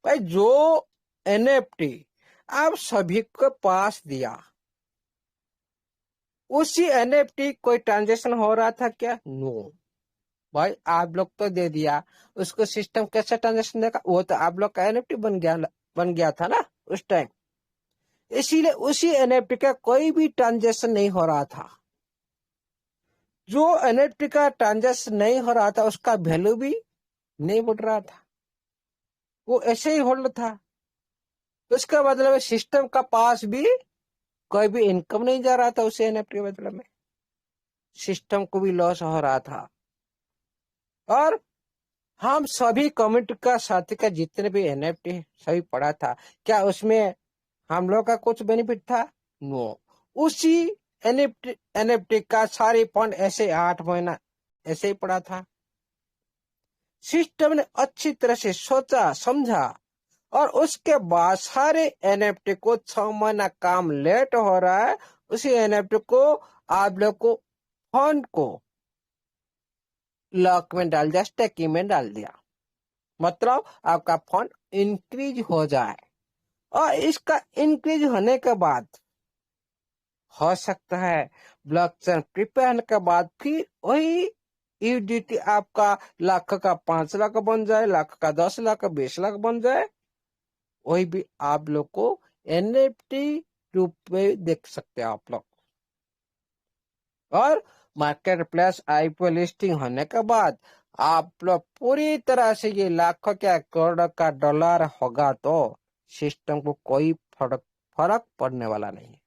भाई जो एनएफटी आप सभी को पास दिया, उसी एनएफटी कोई ट्रांजेक्शन हो रहा था क्या? नो भाई, आप लोग तो दे दिया, उसको सिस्टम कैसे ट्रांजेक्शन देगा? वो तो आप लोग का एनएफटी बन गया था ना उस टाइम। इसीलिए उसी एनएफटी का कोई भी ट्रांजेक्शन नहीं हो रहा था। जो एनएफटी का ट्रांजेक्शन नहीं हो रहा था उसका वैल्यू भी नहीं बढ़ रहा था, वो ऐसे ही होल्ड था। उसका मतलब सिस्टम का पास भी कोई भी इनकम नहीं जा रहा था उसे एनएफटी के मतलब में, सिस्टम को भी लॉस हो रहा था। और हम सभी कम्युनिटी का साथी का जितने भी एनएफटी सभी पड़ा था, क्या उसमें हम लोग का कुछ बेनिफिट था? नो। उसी एनएफटी का सारे फंड ऐसे 8 महीना ऐसे ही पड़ा था। सिस्टम ने अच्छी तरह से सोचा समझा और उसके बाद सारे एनएफटी को 6 महीना काम लेट हो रहा है, उसी एनएफटी को आप लोग को फंड को लॉक में डाल दिया, स्टेकिंग में डाल दिया, मतलब आपका फंड इंक्रीज हो जाए। और इसका इंक्रीज होने के बाद हो सकता है ब्लॉकचेन प्रिपेयर होने के बाद फिर वही यूडीटी आपका लाख का 5 लाख बन जाए, लाख का 10 लाख, 20 लाख बन जाए। वही भी आप लोग को एनएफटी रूप में देख सकते हैं आप लोग। और मार्केट प्लेस आईपीओ लिस्टिंग होने के बाद आप लोग पूरी तरह से ये लाखों क्या करोड़ का डॉलर होगा तो सिस्टम को कोई फर्क फर्क पड़ने वाला नहीं है,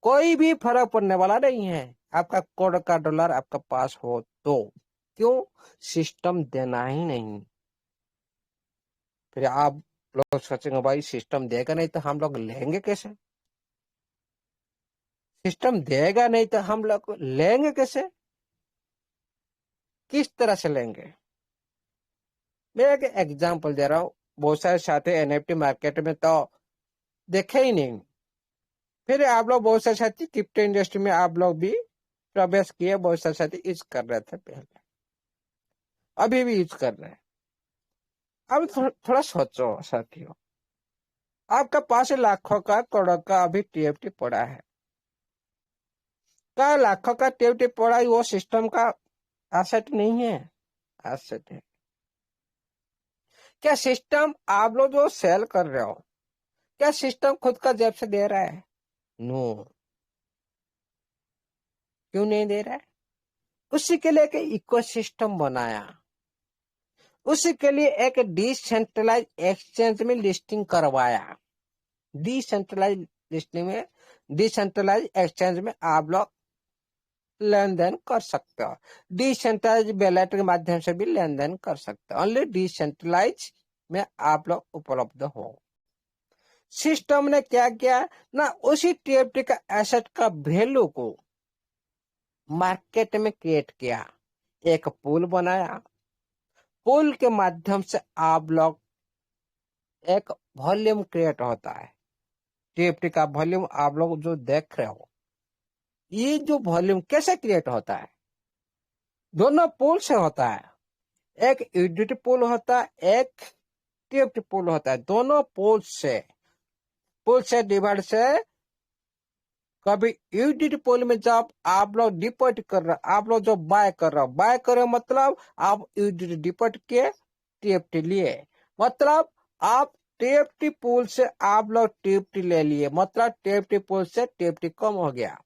कोई भी फर्क पड़ने वाला नहीं है। आपका करोड़ का डॉलर आपका पास हो तो क्यों? सिस्टम देना ही नहीं। फिर आप लोग सोचेंगे भाई सिस्टम देगा नहीं तो हम लोग लेंगे कैसे? सिस्टम देगा नहीं तो हम लोग लेंगे कैसे? किस तरह से लेंगे? मैं एक एग्जांपल दे रहा हूँ। बहुत सारे साथी एनएफटी मार्केट में तो देखे ही नहीं। फिर आप लोग बहुत सारे साथी क्रिप्टो इंडस्ट्री में आप लोग भी प्रवेश किए, बहुत सारे साथी यूज कर रहे थे पहले, अभी भी यूज कर रहे हैं। अब थोड़ा सोचो साथियों, आपका पास लाखों का करोड़ों का अभी टीएफटी पड़ा है। क्या लाखों का टीएफटी पड़ा है वो सिस्टम का एसेट नहीं है? एसेट है। क्या सिस्टम आप लोग जो सेल कर रहे हो, क्या सिस्टम खुद का जेब से दे रहा है? नो। क्यों नहीं दे रहा है? उसी के लिए एक इकोसिस्टम बनाया, उसी के लिए एक डिसेंट्रलाइज एक्सचेंज में लिस्टिंग करवाया। डिसेंट्रलाइज लिस्टिंग में, डिसेंट्रलाइज एक्सचेंज में आप लोग लेन देन कर सकते हो। डिसेंट्रलाइज बैलेट के माध्यम से भी लेन देन कर सकते हो। ओनली डिसेंट्रलाइज में आप लोग उपलब्ध हो। सिस्टम ने क्या किया ना, उसी टीएफटी का एसेट का वैल्यू को मार्केट में क्रिएट किया, एक पूल बनाया। पूल के माध्यम से आप लोग एक वॉल्यूम क्रिएट होता है। टीएफटी का वॉल्यूम आप लोग जो देख रहे हो, ये जो वॉल्यूम कैसे क्रिएट होता है? दोनों पूल से होता है। एक यूडिटी पूल होता है, एक टीएफटी पूल होता है। दोनों पूल से डिवाइड से कभी यूडिटी पूल में जब आप लोग डिपॉजिट कर रहे हो, आप लोग जो बाय कर रहे हो, बाय कर रहे हो मतलब आप यूडिटी डिपॉजिट किए, टीएफटी लिए, मतलब आप टीएफटी पूल से आप लोग टीएफटी ले लिए, मतलब टीएफटी पूल से टीएफटी कम हो गया।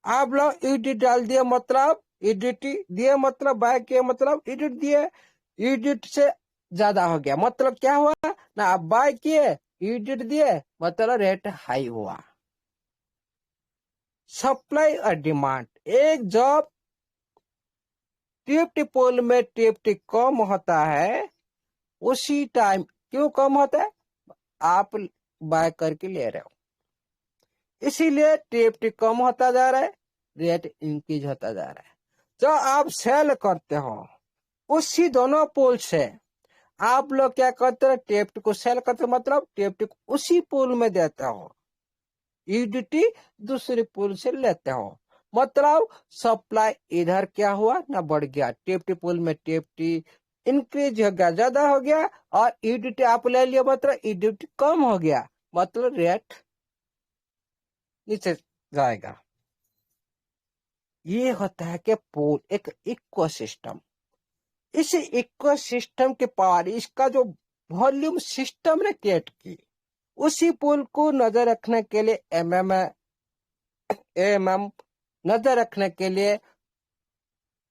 आप लोग यूडिटी डाल दिए, मतलब यूडिटी दिए, मतलब बाय किए, मतलब यूडिटी दिए, यूडिटी से ज्यादा हो गया, मतलब क्या हुआ ना, आप बाय किए, यूडिटी दिए, मतलब रेट हाई हुआ। सप्लाई और डिमांड, एक जब टीएफटी पोल में टीएफटी कम होता है, उसी टाइम क्यों कम होता है? आप बाय करके ले रहे हो, इसीलिए टीएफटी कम होता जा रहा है, रेट इंक्रीज होता जा रहा है। जो आप सेल करते हो, उसी दोनों पोल से आप लोग क्या करते हो, टीएफटी को सेल करते हो, मतलब टीएफटी को उसी पोल में देते हो, यूडिटी दूसरे पूल से लेते हो, मतलब सप्लाई इधर क्या हुआ ना, बढ़ गया। टीएफटी पूल में टीएफटी इंक्रीज हो गया, ज्यादा हो गया, और यूडिटी आप ले लिया, मतलब यूडिटी कम हो गया, मतलब रेट नीचे जाएगा। ये होता है कि पूल एक इकोसिस्टम। इस इकोसिस्टम के पार इसका जो वॉल्यूम सिस्टम ने क्रिएट की, उसी पूल को नजर रखने के लिए एएमएम नजर रखने के लिए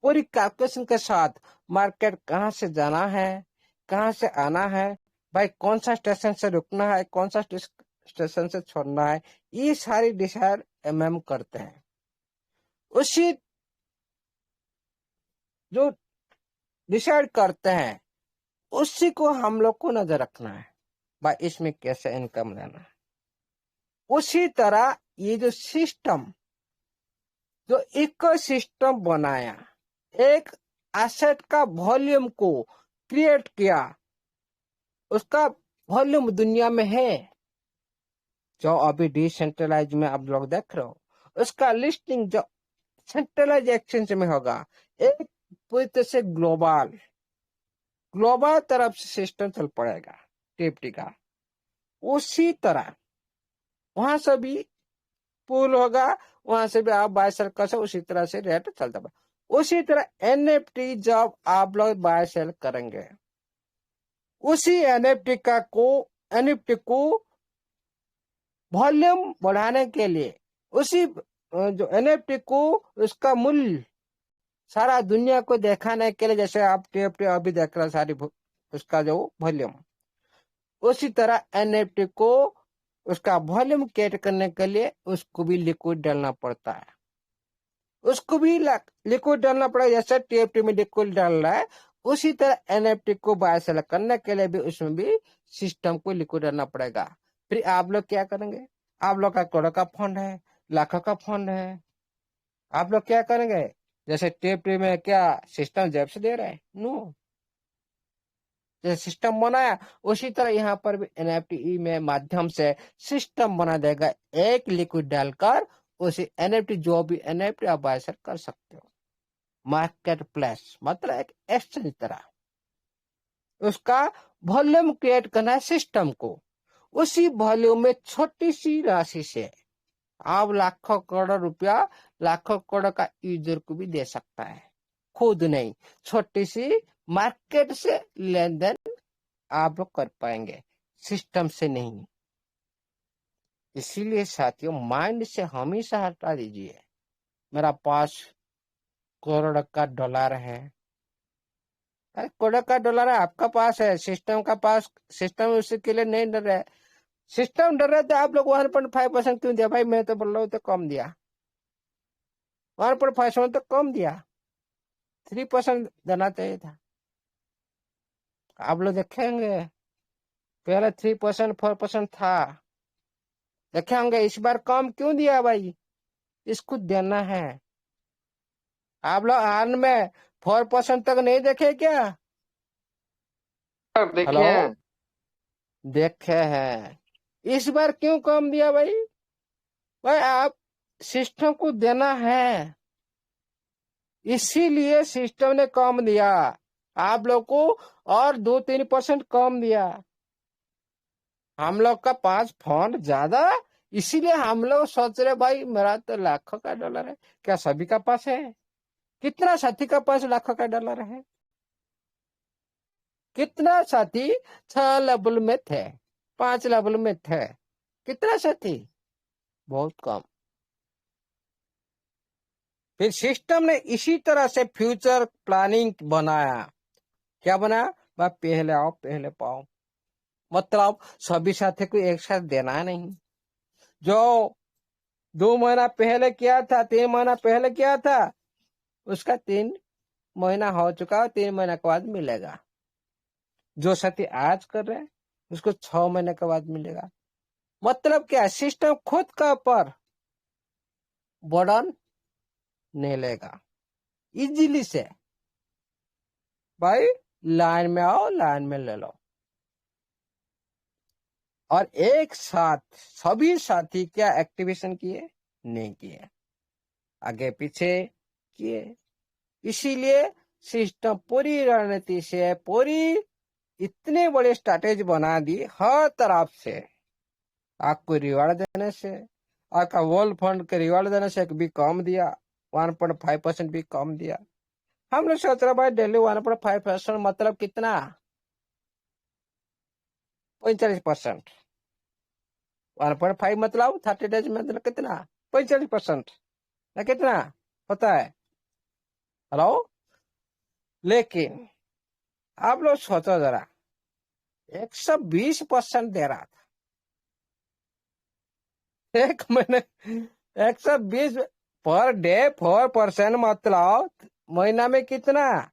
पूरी कैलकुलेशन के साथ मार्केट कहाँ से जाना है, कहाँ से आना है, भाई कौन सा स्टेशन से रुकना है, कौन सा स्टेशन से छोड़ना है, ये सारी डिसाइड एमएम करते हैं। उसी जो डिसाइड करते हैं, उसी को हम लोग को नजर रखना है, भाई इसमें कैसे इनकम लेना है। उसी तरह ये जो सिस्टम, जो इकोसिस्टम बनाया, एक एसेट का वॉल्यूम को क्रिएट किया, उसका वॉल्यूम दुनिया में है, जो अभी डिसेंट्रलाइज में आप लोग देख रहे हो, उसका लिस्टिंग जो सेंट्रलाइज एक्सचेंज में होगा, एक पूरी तरह से ग्लोबल ग्लोबल तरफ से सिस्टम चल पड़ेगा टीएफटी का। उसी तरह वहां से भी पुल होगा, वहां से भी आप बाय सेल कर सकते, उसी तरह से रेट चलता है। उसी तरह एनएफटी जब आप लोग बाय सेल करेंगे, उसी एनएफटी को वॉल्यूम बढ़ाने के लिए, उसी जो एनएफटी को उसका मूल्य सारा दुनिया को दिखाने के लिए, जैसे आप टीएफटी अभी देख रहे सारी उसका जो वॉल्यूम, उसी तरह एनएफटी को उसका वॉल्यूम क्रिएट करने के लिए उसको भी लिक्विड डालना पड़ता है, उसको भी लिक्विड डालना पड़ेगा। जैसे टीएफटी में लिक्विड डाल रहा है, उसी तरह एनएफटी को बाय सेल करने के लिए भी उसमें भी सिस्टम को लिक्विड डालना पड़ेगा। फिर आप लोग क्या करेंगे? आप लोग का करोड़ का फंड है, लाखों का फंड है, आप लोग क्या करेंगे? जैसे टीएफटी में क्या सिस्टम जेब से दे रहा है? नो। जैसे सिस्टम बनाया उसी तरह यहाँ पर भी एनएफटी में माध्यम से सिस्टम बना देगा। एक लिक्विड डालकर उसे एनएफटी, जो भी एनएफटी आप बाय सेल कर सकते हो। मार्केट प्लेस मतलब एक एक्सचेंज तरह, उसका वॉल्यूम क्रिएट करना है सिस्टम को। उसी वॉल्यूम में छोटी सी राशि से आप लाखों करोड़ रुपया, लाखों करोड़ का यूजर को भी दे सकता है। खुद नहीं, छोटी सी मार्केट से लेन देन आप लोग कर पाएंगे, सिस्टम से नहीं। इसीलिए साथियों माइंड से हमेशा हटा दीजिए मेरा पास करोड़ का डॉलर है। अरे करोड़ का डॉलर है आपका पास है, सिस्टम का पास, सिस्टम उसके लिए नहीं डर रहा है। सिस्टम डर रहे थे आप लोग 1.5% क्यों दिया भाई? मैं तो बोल रहा हूँ तो कम दिया, 1.5% तो कम दिया, 3% देना चाहिए था। आप लोग देखेंगे पहले 3%, 4% था, देखे होंगे इस बार कम क्यों दिया भाई? इसको देना है। आप लोग आन में 4% तक नहीं देखे क्या? सर देखे हेलो, हैं। देखे हैं। इस बार क्यों कम दिया भाई? भाई आप सिस्टम को देना है, इसीलिए सिस्टम ने कम दिया आप लोग को, और 2-3% कम दिया। हम लोग का पास फंड ज्यादा, इसीलिए हम लोग सोच रहे भाई मेरा तो लाखों का डॉलर है। क्या सभी का पास है? कितना साथी का पास लाखों का डॉलर है? कितना साथी 6 लेवल में थे, 5 लेवल में थे? कितना साथी? बहुत कम। फिर सिस्टम ने इसी तरह से फ्यूचर प्लानिंग बनाया। क्या बनाया? भाई पहले आओ पहले पाओ, मतलब सभी साथी को एक साथ देना नहीं। जो 2 महीना पहले किया था, 3 महीना पहले किया था, उसका 3 महीना हो चुका है, 3 महीना के बाद मिलेगा। जो साथी आज कर रहे हैं उसको 6 महीने के बाद मिलेगा। मतलब क्या, सिस्टम खुद का ऊपर बर्डन नहीं लेगा, इजीली से भाई लाइन में आओ, लाइन में ले लो। और एक साथ सभी साथी क्या एक्टिवेशन किए? नहीं किए, आगे पीछे किए। इसीलिए सिस्टम पूरी रणनीति से, पूरी इतनी बड़ी स्ट्रैटेजी बना दी हर तरफ से। आपको रिवार्ड देने से, आपका वर्ल्ड फंड के रिवार्ड देने से भी कम दिया, 1.5% भी कम दिया। हम लोग सोच रहे भाई डेली 1.5% मतलब कितना? 45%। 1.5 मतलब 30 डेज में मतलब कितना? 45% ना, कितना होता है? हेलो, लेकिन आप लोग सोचो जरा, 120% दे रहा था एक महीने, 120 पर डे, 4% मतलब महीना में कितना?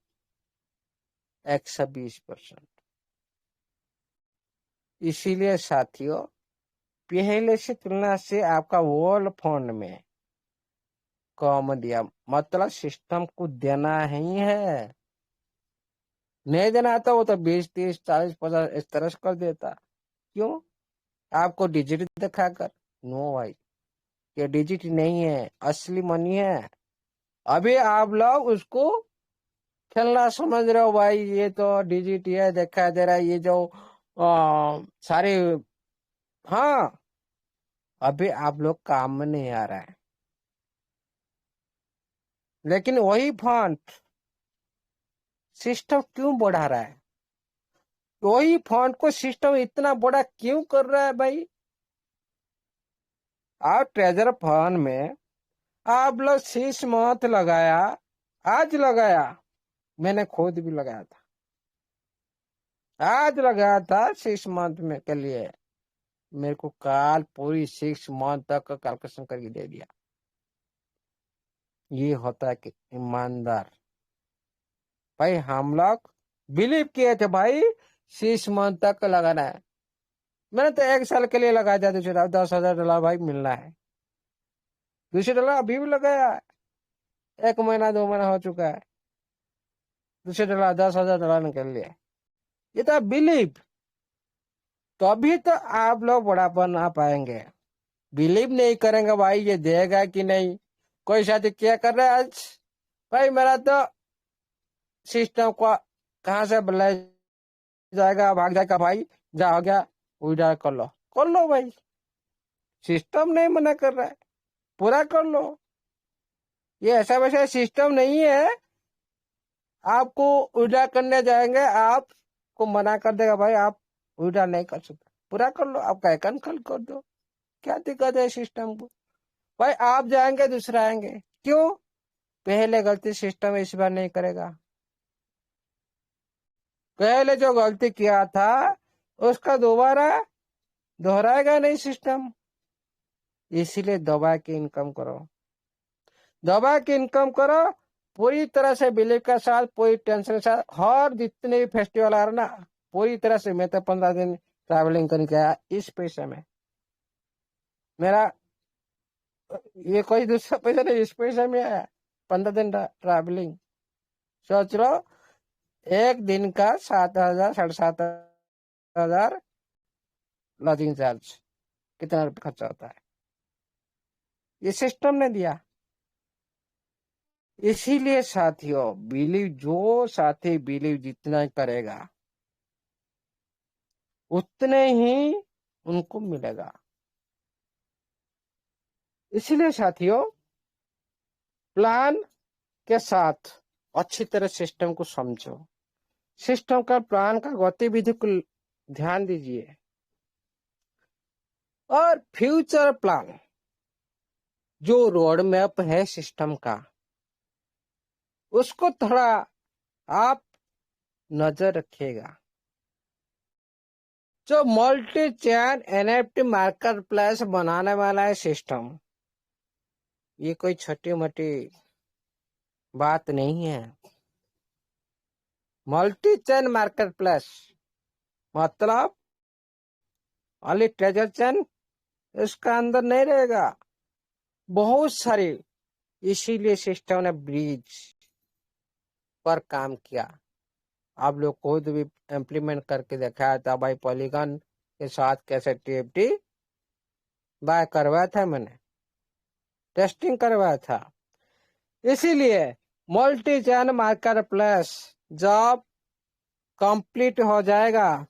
120%। इसीलिए साथियों पहले से तुलना से आपका वर्ल्ड फंड में कम दिया, मतलब सिस्टम को देना ही है। नहीं देना आता वो तो 20, 30, 40, 50 इस तरह से कर देता। क्यों? आपको डिजिट दिखाकर? नो भाई, ये डिजिट नहीं है, असली मनी है। अभी आप लोग उसको खेलना समझ रहे हो भाई, ये तो डिजिट है दिखा दे रहा है, ये जो सारे, हाँ अभी आप लोग काम में नहीं आ रहा है। लेकिन वही फंड सिस्टम क्यों बढ़ा रहा है? वही फंड को सिस्टम इतना बड़ा क्यों कर रहा है भाई? आप ट्रेजर फंड में आप लोग 6 मंथ लगाया, आज लगाया, मैंने खुद भी लगाया था, आज लगाया था 6 मंथ में के लिए। मेरे को काल पूरी 6 मंथ तक का कैलकुलेशन करके दे दिया। ये होता है कि ईमानदार भाई। हम लोग बिलीव किए थे भाई 6 मंथ तक लगाना है। मैंने तो 1 साल के लिए लगा दिया, दूसरा $10,000 भाई मिलना है। $200 अभी भी लगाया, 1 महीना 2 महीना हो चुका है, $200, $10,000 निकल लिया। ये तो बिलीव, तो अभी तो आप लोग बड़ा बना पाएंगे। बिलीव नहीं करेंगे भाई ये देगा कि नहीं। कोई साथी क्या कर रहा है आज, भाई मेरा तो सिस्टम को कहाँ से बुलाया जाएगा, भाग जाएगा भाई, जा हो गया, विड्रॉ कर लो भाई। सिस्टम नहीं मना कर रहा है, पूरा कर लो। ये ऐसा वैसा सिस्टम नहीं है आपको विड्रॉ करने जाएंगे आपको मना कर देगा भाई आप विड्रॉ नहीं कर सकते, पूरा कर लो, आपका अकाउंट खाली कर दो। क्या दिक्कत है सिस्टम को। भाई आप जाएंगे दूसरा आएंगे, क्यों? पहले गलती सिस्टम इस बार नहीं करेगा। पहले जो गलती किया था उसका दोबारा दोहराएगा नहीं सिस्टम। इसीलिए दबा के इनकम करो, दबा के इनकम करो पूरी तरह से बिलीव के साथ, पूरी टेंशन के साथ। हर जितने भी फेस्टिवल आ रहा ना, पूरी तरह से। मैं तो 15 दिन ट्रैवलिंग करके आया इस पैसे में। मेरा ये कोई दूसरा पैसा नहीं, इस पैसे में आया। 15 दिन ट्रैवलिंग, सोच लो। एक दिन का 7,000 7,500 लॉजिंग चार्ज, कितना रुपये खर्चा होता है, ये सिस्टम ने दिया। इसीलिए साथियों बिलीव, जो साथी बिलीव जितना करेगा उतने ही उनको मिलेगा। इसीलिए साथियों प्लान के साथ अच्छी तरह सिस्टम को समझो, सिस्टम का प्लान का गतिविधि को ध्यान दीजिए, और फ्यूचर प्लान जो रोड मैप है सिस्टम का, उसको थोड़ा आप नजर रखिएगा। जो मल्टी चैन एनएफटी मार्केट प्लेस बनाने वाला है सिस्टम, ये कोई छोटी मोटी बात नहीं है। मल्टी चैन मार्केट प्लेस मतलब ओनली ट्रेजर चैन इसका अंदर नहीं रहेगा, बहुत सारी। इसीलिए सिस्टम ने ब्रिज पर काम किया। आप लोग खुद भी इम्प्लीमेंट करके दिखाया था भाई, पॉलीगन के साथ कैसे टीएफटी बाय करवाया था, मैंने टेस्टिंग करवाया था। इसीलिए मल्टी चैन मार्केट प्लेस जब कंप्लीट हो जाएगा,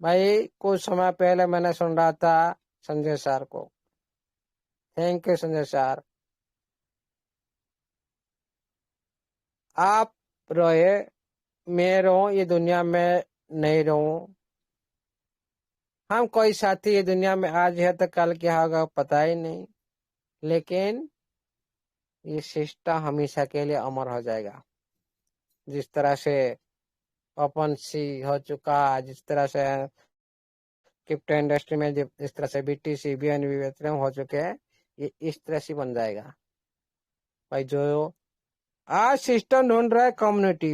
भाई कुछ समय पहले मैंने सुन रहा था संजय सर को, थैंक यू संजय सर। आप रहे, मैं रहूं ये दुनिया में नहीं रहूं, हम कोई साथी ये दुनिया में आज है तो कल क्या होगा पता ही नहीं, लेकिन ये सिस्टम हमेशा के लिए अमर हो जाएगा। जिस तरह से ओपन सी हो चुका, जिस तरह से क्रिप्टो इंडस्ट्री में जिस तरह से बीटीसी बीएनबी हो चुके हैं, ये इस तरह से बन जाएगा। भाई जो आज सिस्टम ढूंढ रहा है कम्युनिटी,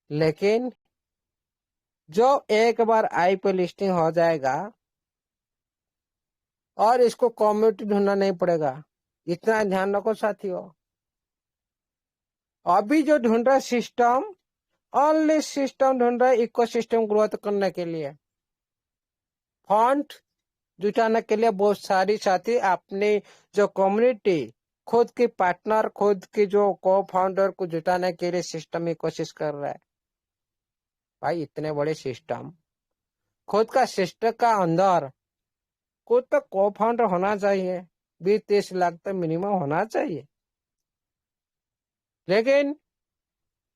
लेकिन जो एक बार आईपीओ लिस्टिंग हो जाएगा और इसको कम्युनिटी ढूंढना नहीं पड़ेगा, इतना ध्यान रखो साथियों। अभी जो ढूंढ रहा है सिस्टम, ओनली सिस्टम ढूंढ रहा है इकोसिस्टम ग्रोथ करने के लिए, फंड जुटाने के लिए। बहुत सारी साथी अपनी जो कम्युनिटी, खुद की पार्टनर, खुद की जो को फाउंडर को जुटाने के लिए सिस्टम की कोशिश कर रहा है। भाई इतने बड़े सिस्टम, खुद का सिस्टम का अंदर खुद तो को फाउंडर होना चाहिए, 20-30 लाख तो मिनिमम होना चाहिए। लेकिन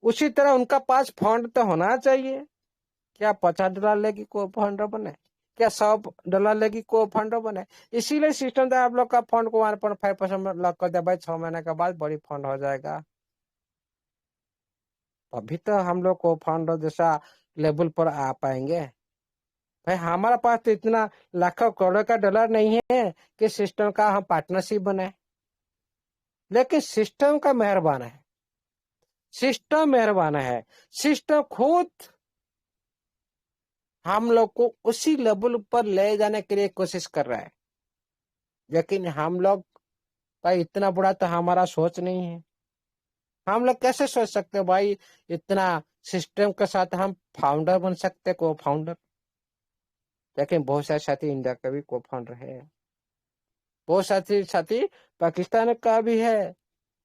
उसी तरह उनका पास फंड तो होना चाहिए। क्या $50 लेगी को फाउंडर बने, क्या $100 लेगी को फाउंडर बने। इसीलिए सिस्टम था आप लोग का फंड को 1.5% लॉक कर दे भाई, 6 महीने के बाद बड़ी फंड हो जाएगा। अभी तो हम लोग को फाउंडर जैसा लेवल पर आ पाएंगे। भाई हमारा पास तो इतना लाखों करोड़ों का डॉलर नहीं है कि सिस्टम का हम पार्टनरशिप बने, लेकिन सिस्टम का मेहरबान है, सिस्टम मेहरबान है। सिस्टम खुद हम लोग को उसी लेवल पर ले जाने के लिए कोशिश कर रहा है, लेकिन हम लोग भाई इतना बड़ा तो हमारा सोच नहीं है। हम लोग कैसे सोच सकते हैं भाई इतना सिस्टम के साथ हम फाउंडर बन सकते, को फाउंडर। लेकिन बहुत सारे साथी इंडिया का भी को फाउंडर है, बहुत साथी साथी पाकिस्तान का भी है,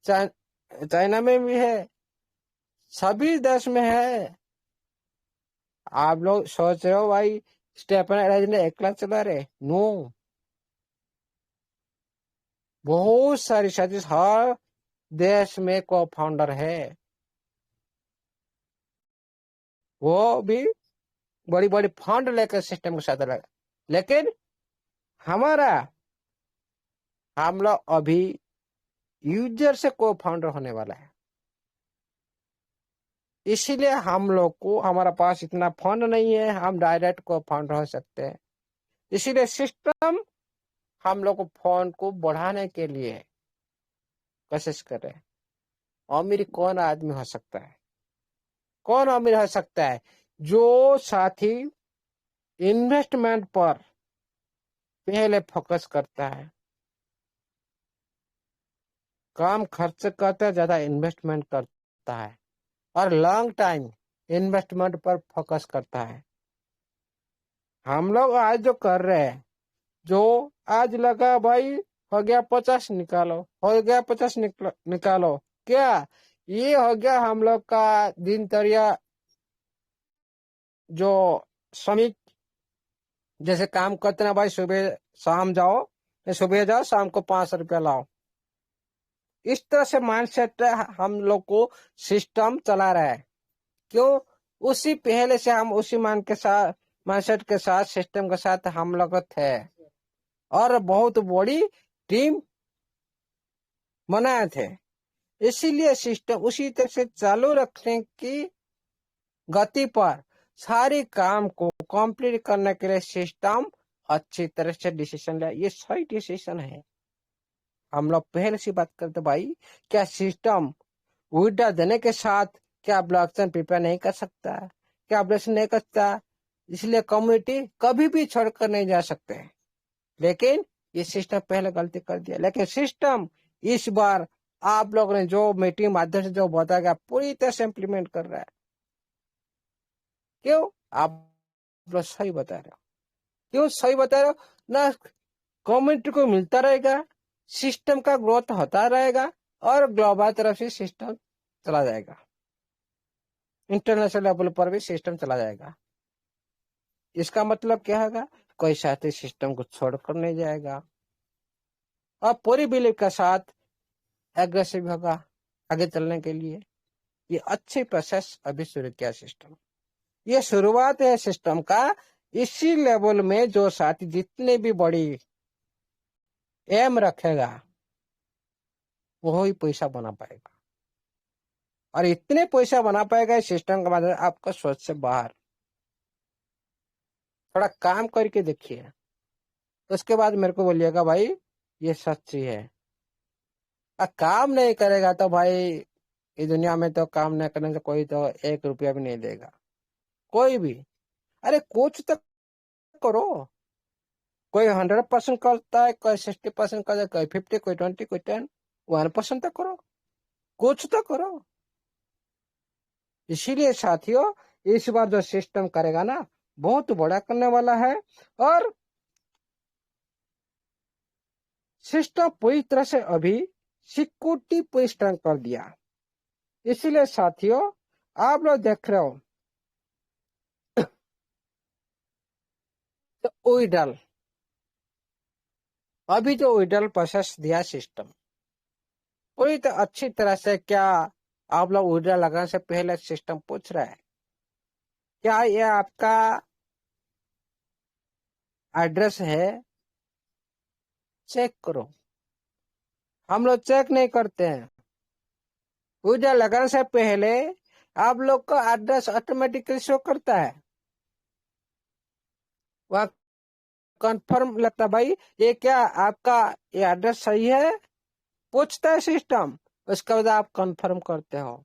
चाइना में भी है, सभी देश में है। आप लोग सोच रहे हो भाई स्टेफन एराज ने अकेला चला रहे? नो, बहुत सारी साथी हर देश में को फाउंडर है, वो भी बड़ी बड़ी फंड लेकर सिस्टम के साथ लगा। लेकिन हमारा हम लोग अभी यूजर से को फाउंडर होने वाला है, इसीलिए हम लोग को हमारा पास इतना फंड नहीं है हम डायरेक्ट को फाउंडर हो सकते हैं। इसीलिए सिस्टम हम लोग को फंड को बढ़ाने के लिए कोशिश कर रहे हैं। अमीर कौन आदमी हो सकता है, कौन अमीर हो सकता है? जो साथी इन्वेस्टमेंट पर पहले फोकस करता है, कम खर्च करता है, ज्यादा इन्वेस्टमेंट करता है और लॉन्ग टाइम इन्वेस्टमेंट पर फोकस करता है। हम लोग आज जो कर रहे हैं, जो आज लगा भाई हो गया 50 निकालो, हो गया 50 निकालो, क्या ये हो गया हम लोग का दिनचर्या? जो श्रमिक जैसे काम करते ना भाई, सुबह शाम जाओ, सुबह जाओ शाम को 500 रुपया लाओ, इस तरह से माइंडसेट हम लोग को सिस्टम चला रहा है। क्यों? उसी पहले से हम उसी मान के साथ माइंडसेट के साथ सिस्टम के साथ हम लोग थे और बहुत बड़ी टीम बनाए थे। इसीलिए सिस्टम उसी तरह से चालू रखने की गति पर सारी काम को कंप्लीट करने के लिए सिस्टम अच्छी तरह से डिसीजन लिया। ये सही डिसीजन है। हम लोग पहले से बात करते भाई, क्या सिस्टम विड्रा देने के साथ क्या ब्लॉकचेन प्रिपेयर नहीं कर सकता, क्या ब्लॉकचेन नहीं करता? इसलिए कम्युनिटी कभी भी छोड़कर नहीं जा सकते। लेकिन ये सिस्टम पहले गलती कर दिया, लेकिन सिस्टम इस बार आप लोगों ने जो मीटिंग माध्यम से जो बताया गया पूरी तरह से इम्प्लीमेंट कर रहा है। क्यों? आप लोग सही बता रहे हो। क्यों सही बता रहे हो ना? कम्युनिटी को मिलता रहेगा, सिस्टम का ग्रोथ होता रहेगा और ग्लोबल तरफ से सिस्टम चला जाएगा, इंटरनेशनल लेवल पर भी सिस्टम चला जाएगा। इसका मतलब क्या होगा? कोई साथी सिस्टम को छोड़कर नहीं जाएगा और पूरी बिलीव के साथ एग्रेसिव होगा आगे चलने के लिए। ये अच्छी प्रोसेस अभी शुरू किया सिस्टम, ये शुरुआत है सिस्टम का। इसी लेवल में जो साथी जितने भी बड़ी एम रखेगा वो ही पैसा बना पाएगा, और इतने पैसा बना पाएगा इस सिस्टम के माध्यम से आपका सोच से बाहर। थोड़ा काम करके देखिए, तो उसके बाद मेरे को बोलिएगा भाई ये सच्ची है। काम नहीं करेगा तो भाई इस दुनिया में तो काम नहीं करने से कोई तो 1 रुपया भी नहीं देगा, कोई भी। अरे कुछ तो करो। कोई 100% करता है, कोई 60% करता है, कोई 50, कोई 20, कोई 10, 1% तो करो, कुछ तो करो। इसीलिए साथियों इस बार जो सिस्टम करेगा ना बहुत बड़ा करने वाला है, और सिस्टम पूरी तरह से अभी सिक्योरिटी पूरी स्ट्रांग कर दिया। इसीलिए साथियों आप लोग देख रहे हो तो विड्रॉल, अभी जो विड्रॉल प्रोसेस दिया सिस्टम पूरी तो अच्छी तरह से, क्या आप लोग विड्रॉल लगाने से पहले सिस्टम पूछ रहा है क्या ये आपका एड्रेस है? चेक करो। हम लोग चेक नहीं करते हैं। विड्रॉल लगाने से पहले आप लोग का एड्रेस ऑटोमेटिकली शो करता है, वह कंफर्म लगता है भाई ये क्या आपका ये एड्रेस सही है, पूछता है सिस्टम। उसके बाद आप कंफर्म करते हो,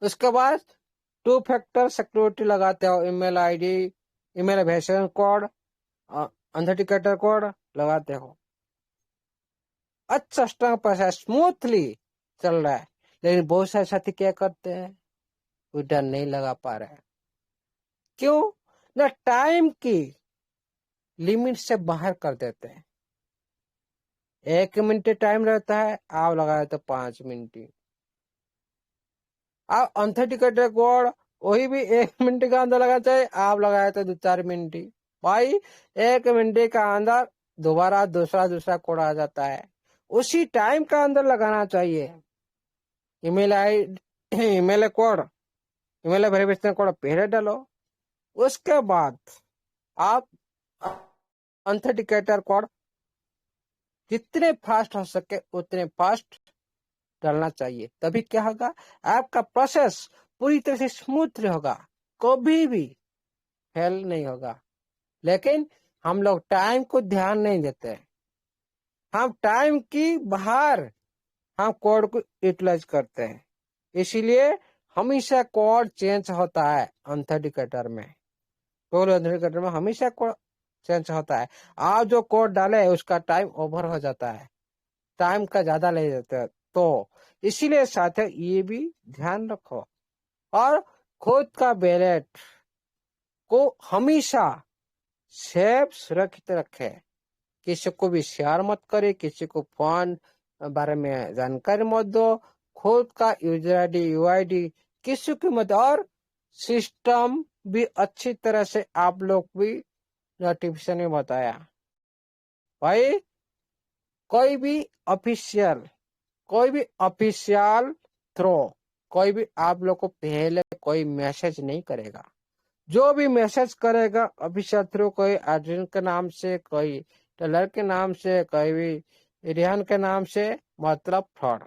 उसके बाद 2 फैक्टर सिक्योरिटी लगाते हो, email ID, email verification code, authenticator code लगाते हो। अच्छा स्ट्रांग प्रोसेस स्मूथली चल रहा है। लेकिन बहुत सारे साथी क्या करते हैं, रिटर्न नहीं लगा पा रहे हैं। क्यों? ना टाइम की लिमिट से बाहर कर देते हैं। 1 मिनट टाइम रहता है, आप लगाए तो 5 मिनट ही। आप अनथेटिकेट कोड वही भी 1 मिनट के अंदर लगा चाहिए, आप लगाए तो 2-4 मिनट ही। भाई 1 मिनट के अंदर दोबारा दूसरा दूसरा कोड आ जाता है, उसी टाइम का अंदर लगाना चाहिए। Email I email code, email verification code पहले डालो, उसके बाद आप अनथेटिकेटर कोड जितने फास्ट हो सके उतने फास्ट डालना चाहिए। तभी क्या होगा, आपका प्रोसेस पूरी तरह से स्मूथ होगा, कभी भी फेल नहीं होगा। लेकिन हम लोग टाइम को ध्यान नहीं देते, हम टाइम की बाहर हम कोड को यूटिलाइज करते हैं। इसीलिए हमेशा कोड चेंज होता है अनथेटिकेटर में, अनथेटिकेटर में हमेशा कोड चेंज होता है। आप जो कोड डाले उसका टाइम ओवर हो जाता है, टाइम का ज्यादा ले जाते हैं। तो इसीलिए साथियों ये भी ध्यान रखो, और खुद का बैलेट को हमेशा सेफ सुरक्षित रखे, किसी को भी शेयर मत करे, किसी को फोन बारे में जानकारी मत दो, खुद का यूजर आईडी यूआईडी किसी की मत, और सिस्टम भी अच्छी तरह से आप लोग भी नोटिफिकेशन में बताया। भाई कोई भी ऑफिशियल थ्रो कोई भी आप लोग को पहले कोई मैसेज नहीं करेगा। जो भी मैसेज करेगा ऑफिशियल थ्रू, कोई अर्जुन के नाम से, कोई टेलर के नाम से, कोई भी रिहान के नाम से, मतलब फ्रॉड।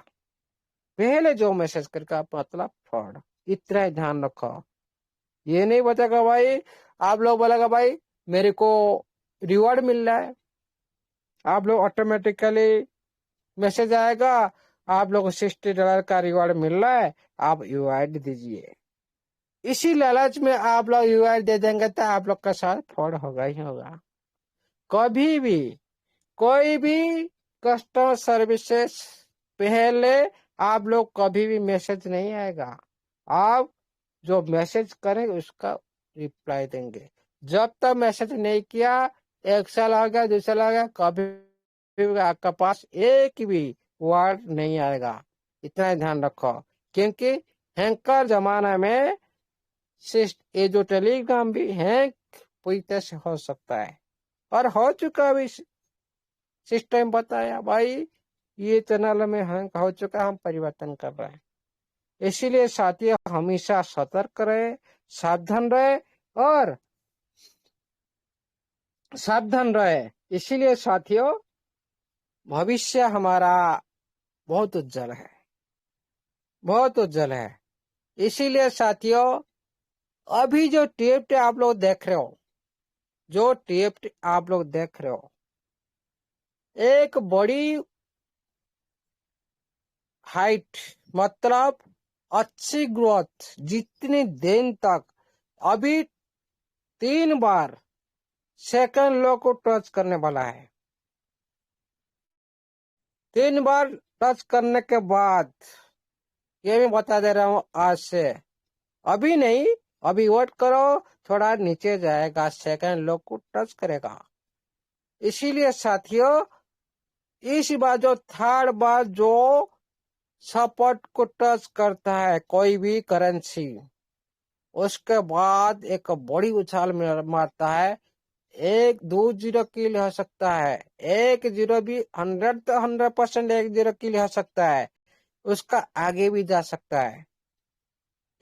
पहले जो मैसेज करेगा मतलब फ्रॉड, इतना ही ध्यान रखो। ये नहीं बताएगा भाई, आप लोग बोलेगा भाई मेरे को रिवॉर्ड मिल रहा है, आप लोग ऑटोमेटिकली मैसेज आएगा आप लोग को $60 का रिवॉर्ड मिल रहा है, आप यूआईडी दीजिए। इसी लालच में आप लोग यूआईडी दे देंगे तो आप लोग का साथ फ्रॉड होगा ही होगा। कभी भी कोई भी कस्टमर सर्विसेज पहले आप लोग कभी भी मैसेज नहीं आएगा, आप जो मैसेज करें उसका रिप्लाई देंगे। जब तक मैसेज नहीं किया, 1 साल हो गया, 2 साल हो गया, कभी भी आपका पास एक भी वर्ड नहीं आएगा। इतना ही ध्यान रखो, क्योंकि हैकर जमाना में ये जो टेलीग्राम भी हैक पूरी तरह से हो सकता है, और हो चुका भी। सिस्टम बताया भाई ये चैनल में हैक हो चुका, हम परिवर्तन कर रहे हैं। इसीलिए साथियों हमेशा सतर्क रहे, सावधान रहे, और सावधान रहे। इसीलिए साथियों भविष्य हमारा बहुत उज्जवल है, बहुत उज्जवल है। इसीलिए साथियों अभी जो टीएफटी आप लोग देख रहे हो, जो टीएफटी आप लोग देख रहे हो, एक बड़ी हाइट मतलब अच्छी ग्रोथ, जितनी दिन तक अभी 3 बार सेकंड लो को टच करने वाला है। 3 बार टच करने के बाद ये मैं बता दे रहा हूं आज से, अभी नहीं, अभी वेट करो, थोड़ा नीचे जाएगा, सेकंड लो को टच करेगा। इसीलिए साथियों इस बार जो 3rd बार जो सपोर्ट को टच करता है कोई भी करेंसी, उसके बाद एक बड़ी उछाल मारता है। 1-2 0 किल हो सकता है, 1 0 भी 100 तो 100% 1 0 किल हो सकता है, उसका आगे भी जा सकता है।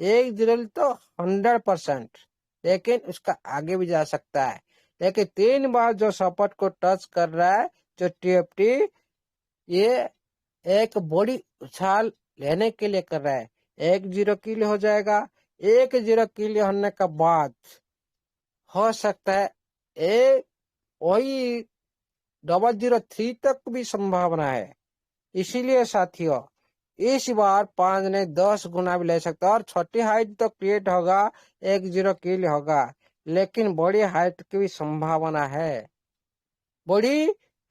1 0 तो 100%, लेकिन उसका आगे भी जा सकता है। लेकिन 3 बार जो सपोर्ट को टच कर रहा है जो टीएफटी, ये एक बड़ी उछाल लेने के लिए कर रहा है। 1 0 किल हो जाएगा, 1 0 किल होने के बाद हो सकता है वही 003 तक भी संभावना है। इसीलिए साथियों इस बार 5 ने 10 गुना भी ले सकता है, और छोटी हाइट तो क्रिएट होगा, 1 0 किल होगा, लेकिन बड़ी हाइट की भी संभावना है, बड़ी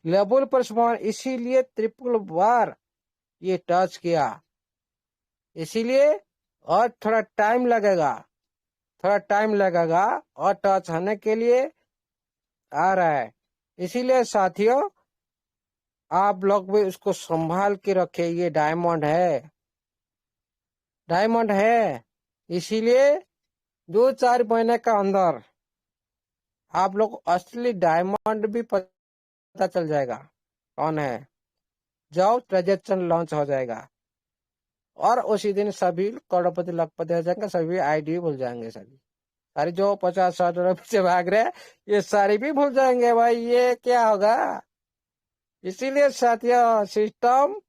लेवल पर संभावना। इसीलिए 3 बार ये टच किया। इसीलिए और थोड़ा टाइम लगेगा और टच होने के लिए आ रहा है। इसीलिए साथियों आप लोग भी उसको संभाल के रखे, ये डायमंड है। इसीलिए 2-4 महीने का अंदर आप लोग असली डायमंड भी पता चल जाएगा कौन है, जब ट्रांजेक्शन लॉन्च हो जाएगा। और उसी दिन सभी करोड़पति लखपति हो जाएंगे, सभी आईडी भूल जाएंगे, सभी सारी जो 50-60 पीछे भाग रहे हैं ये सारी भी भूल जाएंगे। भाई ये क्या होगा। इसीलिए साथियों सिस्टम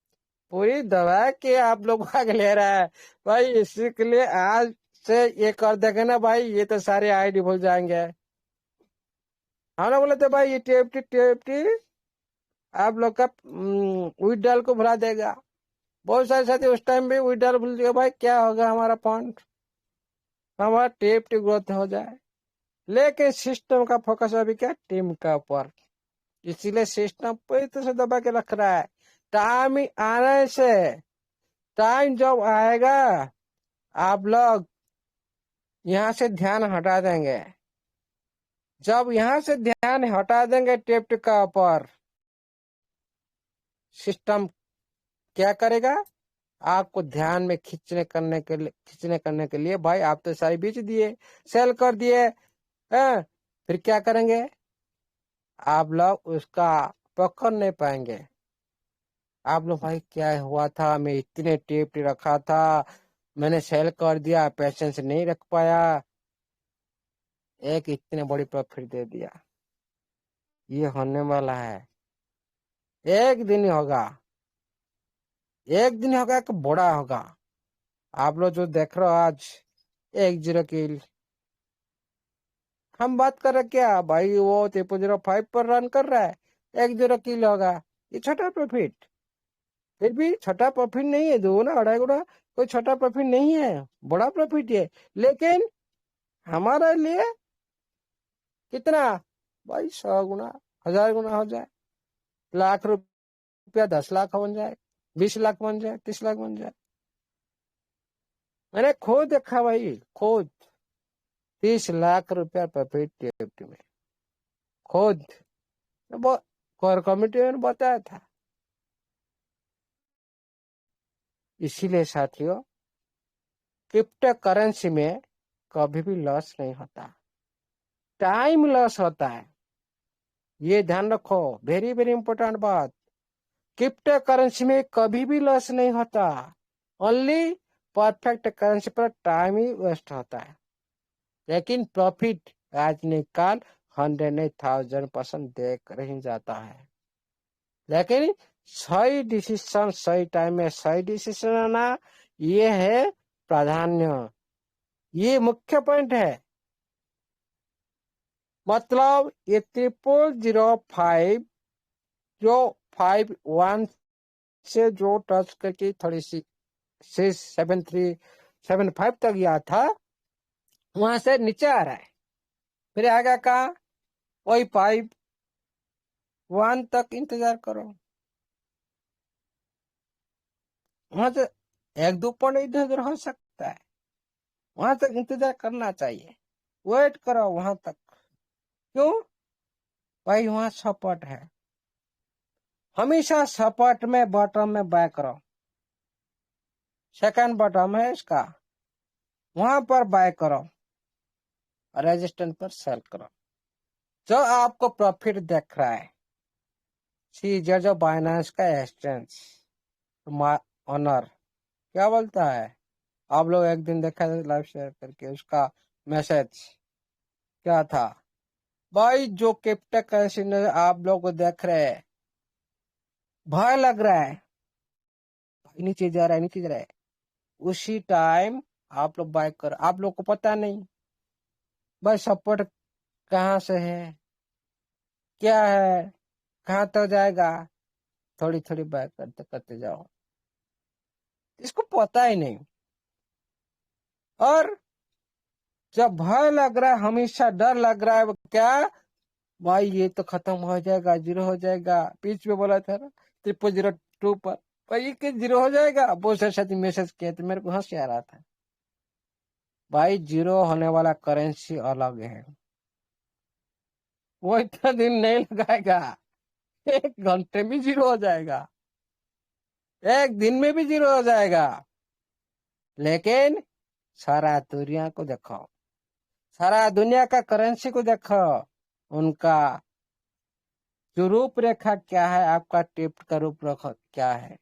पूरी दबा के आप लोग भाग ले रहा है। भाई इसी के लिए आज से ये कर देंगे ना भाई, ये तो सारे आईडी भूल जाएंगे। हम लोग बोले थे भाई ये टीएफटी आप लोग का विड्रॉल को भुला देगा। बहुत सारे साथी उस टाइम भी विड्रॉल भूल गए। भाई क्या होगा हमारा फंड, हमारा टीएफटी ग्रोथ हो जाए। लेकिन सिस्टम का फोकस अभी क्या, टीम का ऊपर। इसीलिए सिस्टम पूरी तरह से दबा के रख रहा है। टाइम आने से, टाइम जब आएगा आप लोग यहाँ से ध्यान हटा देंगे। जब यहाँ से ध्यान हटा देंगे टेप्ट का ऊपर, सिस्टम क्या करेगा, आपको ध्यान में खींचने करने के लिए भाई आप तो सारी बेच दिए, सेल कर दिए, फिर क्या करेंगे आप लोग, उसका पकड़ नहीं पाएंगे। आप लोग भाई क्या हुआ था, मैं इतने टेप रखा था, मैंने सेल कर दिया, पेशेंस नहीं रख पाया, एक इतने बड़ी प्रॉफिट दे दिया। ये होने वाला है, एक दिन होगा, कि बड़ा होगा। आप लोग जो देख रहे हो आज 1-0 किल, हम बात कर रहे क्या भाई, वो 3.05 पर रन कर रहा है, 1-0 किल होगा, ये छोटा प्रॉफिट। फिर भी छोटा प्रॉफिट नहीं है, 2 गुना 2.5 गुना कोई छोटा प्रॉफिट नहीं है, बड़ा प्रॉफिट है। लेकिन हमारे लिए कितना भाई, 100 गुना 1000 गुना हो जाए, लाख रुपया 10 लाख बन जाए, 20 लाख बन जाए, 30 लाख बन जाए। मैंने खुद देखा भाई, खुद 30 लाख रुपया प्रॉफिट टीएफटी में, खुद कोर कमेटी ने बताया था। इसीलिए साथियों क्रिप्टो करेंसी में कभी भी लॉस नहीं होता, टाइम लॉस होता है, ये ध्यान रखो, वेरी वेरी इंपॉर्टेंट बात। क्रिप्टो करेंसी में कभी भी लॉस नहीं होता, ओनली परफेक्ट करेंसी पर टाइम ही वेस्ट होता है। लेकिन प्रॉफिट आज निकाल 100 नहीं 1000% देख रही जाता है। लेकिन सही डिसीजन सही टाइम में सही डिसीजन आना, ये है प्राधान्य, ये मुख्य पॉइंट है। मतलब ये 0005 जो 51 से जो टच करके थोड़ी सी 67375 तक गया था, वहां से नीचे आ रहा है, फिर आगे का वही 51 तक इंतजार करो, वहां से 1-2 पॉइंट इधर उधर हो सकता है, वहां तक इंतजार करना चाहिए, वेट करो वहां तक। क्यों भाई, वहां सपोर्ट है, हमेशा सपोर्ट में बॉटम में बाय करो, सेकंड बॉटम है इसका, वहां पर बाय करो, रेजिस्टेंस पर सेल करो। जो आपको प्रॉफिट देख रहा है, सीजर जो बाइनेंस का एक्सचेंज ऑनर क्या बोलता है, आप लोग एक दिन देखा लाइव शेयर करके, उसका मैसेज क्या था भाई, जो क्रिप्टो करेंसी आप लोग को देख रहे हैं, भय लग रहा है, नीचे जा रहा है, नीचे जा रहा है, उसी टाइम आप लोग बाय कर, आप लोग को पता नहीं भाई सपोर्ट कहाँ से है, क्या है, कहाँ तक जाएगा, थोड़ी थोड़ी बाय करते करते जाओ, इसको पता ही नहीं। और जब भय लग रहा है, हमेशा डर लग रहा है, क्या भाई ये तो खत्म हो जाएगा, 0 हो जाएगा, बीच में बोला था ना 0002 पर भाई कि जीरो हो जाएगा। बहुत सारे मैसेज किए थे, मेरे को हंसी आ रहा था। भाई जीरो होने वाला करेंसी अलग है, वो इतना दिन नहीं लगाएगा। 1 घंटे में जीरो हो जाएगा, 1 दिन में भी जीरो हो जाएगा। लेकिन सारा दुनिया को देखो, सारा दुनिया का करेंसी को देखो, उनका जो रूपरेखा क्या है, आपका टिप्ट का रूपरेखा क्या है,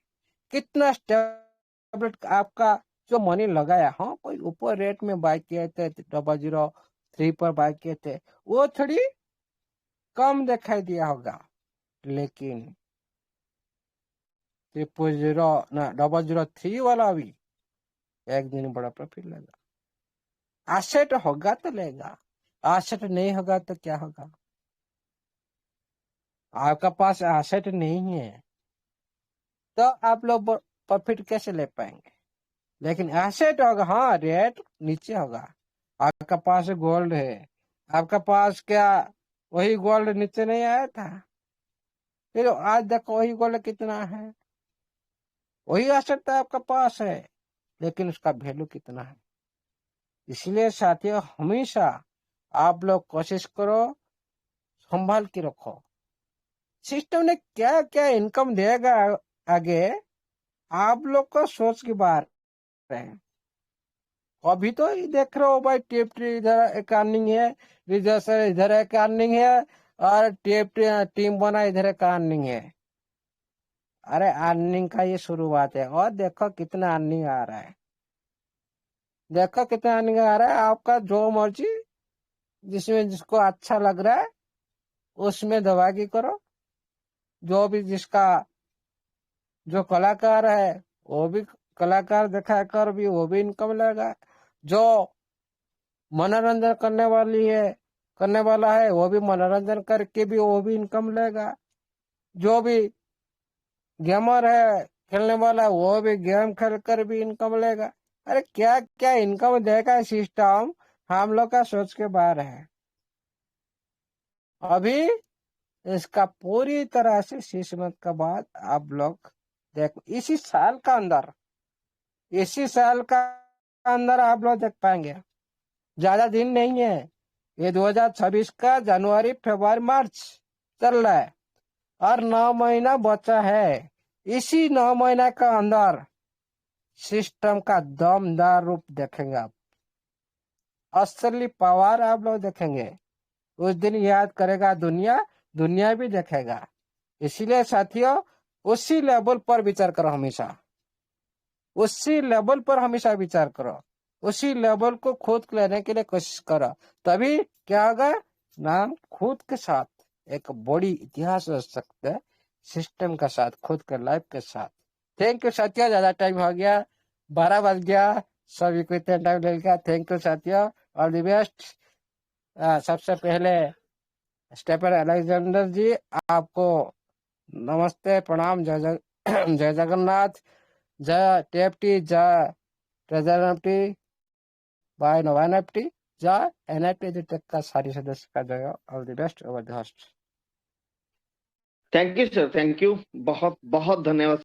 कितना स्टेबल आपका जो मनी लगाया। हाँ, कोई ऊपर रेट में बाय किए थे 003 पर बाय किए थे, वो थोड़ी कम दिखाई दिया होगा, लेकिन 003 वाला भी एक दिन बड़ा प्रॉफिट लेगा। एसेट होगा तो लेगा, एसेट नहीं होगा तो क्या होगा। आपका पास एसेट नहीं है तो आप लोग प्रॉफिट कैसे ले पाएंगे। लेकिन एसेट होगा, हाँ, रेट नीचे होगा। आपका पास गोल्ड है, आपका पास क्या वही गोल्ड नीचे नहीं आया था, फिर आज देखो वही गोल्ड कितना है, वही एसेट तो आपका पास है, लेकिन उसका वैल्यू कितना है। इसलिए साथियों, हमेशा आप लोग कोशिश करो, संभाल के रखो। सिस्टम ने क्या क्या इनकम देगा आगे, आप लोग को सोच की बात है। अभी तो देख रहे हो भाई, टेप ट्री इधर एक अर्निंग है, रिजर्व से इधर एक अर्निंग है, और टेप टीम बना इधर एक अर्निंग है। अरे अर्निंग का ये शुरुआत है, और देखो कितना अर्निंग आ रहा है, देखो कितना अर्निंग आ रहा है। आपका जो मर्जी, जिसमें जिसको अच्छा लग रहा है उसमें दबागी करो। जो भी जिसका जो कलाकार है वो भी कलाकार दिखा कर भी वो भी इनकम लेगा। जो मनोरंजन करने वाला है वो भी मनोरंजन करके भी वो भी इनकम लेगा। जो भी गेमर है खेलने वाला, वो भी गेम खेल कर भी इनकम लेगा। अरे क्या क्या इनकम देगा सिस्टम, हम लोग का सोच के बाहर है। अभी इसका पूरी तरह से 6 मंथ का बाद आप लोग देखो, इसी साल का अंदर आप लोग देख पाएंगे। ज्यादा दिन नहीं है, ये 2026 का जनवरी फरवरी मार्च चल रहा है, और 9 महीना बचा है। इसी 9 महीना का अंदर सिस्टम का दमदार रूप देखेंगे आप, असली पावर आप लोग देखेंगे। उस दिन याद करेगा दुनिया, दुनिया भी देखेगा। इसीलिए साथियों, उसी लेवल पर विचार करो हमेशा, उसी लेवल पर हमेशा विचार करो, उसी लेवल को खुद लेने के लिए कोशिश करो। तभी क्या होगा, नाम खुद के साथ एक बड़ी इतिहास रच सकते हैं, सिस्टम के साथ, खुद के लाइफ के साथ। थैंक यू साथियों, ज्यादा टाइम हो गया, 12 बज गया, सभी को इतना टाइम ले गया। थैंक यू साथियों, ऑल द बेस्ट। सबसे पहले स्टेफन अलेक्जेंडर जी, आपको नमस्ते, प्रणाम, जय जगन्नाथ, जय टेप्टी, जय ट्रेजर एनएफटी, बाय नोवा एनएफटी, जय एनएफटी टेक का सारी सदस्य का जय। All the best, over the host. Thank you sir, thank you, बहुत बहुत धन्यवाद।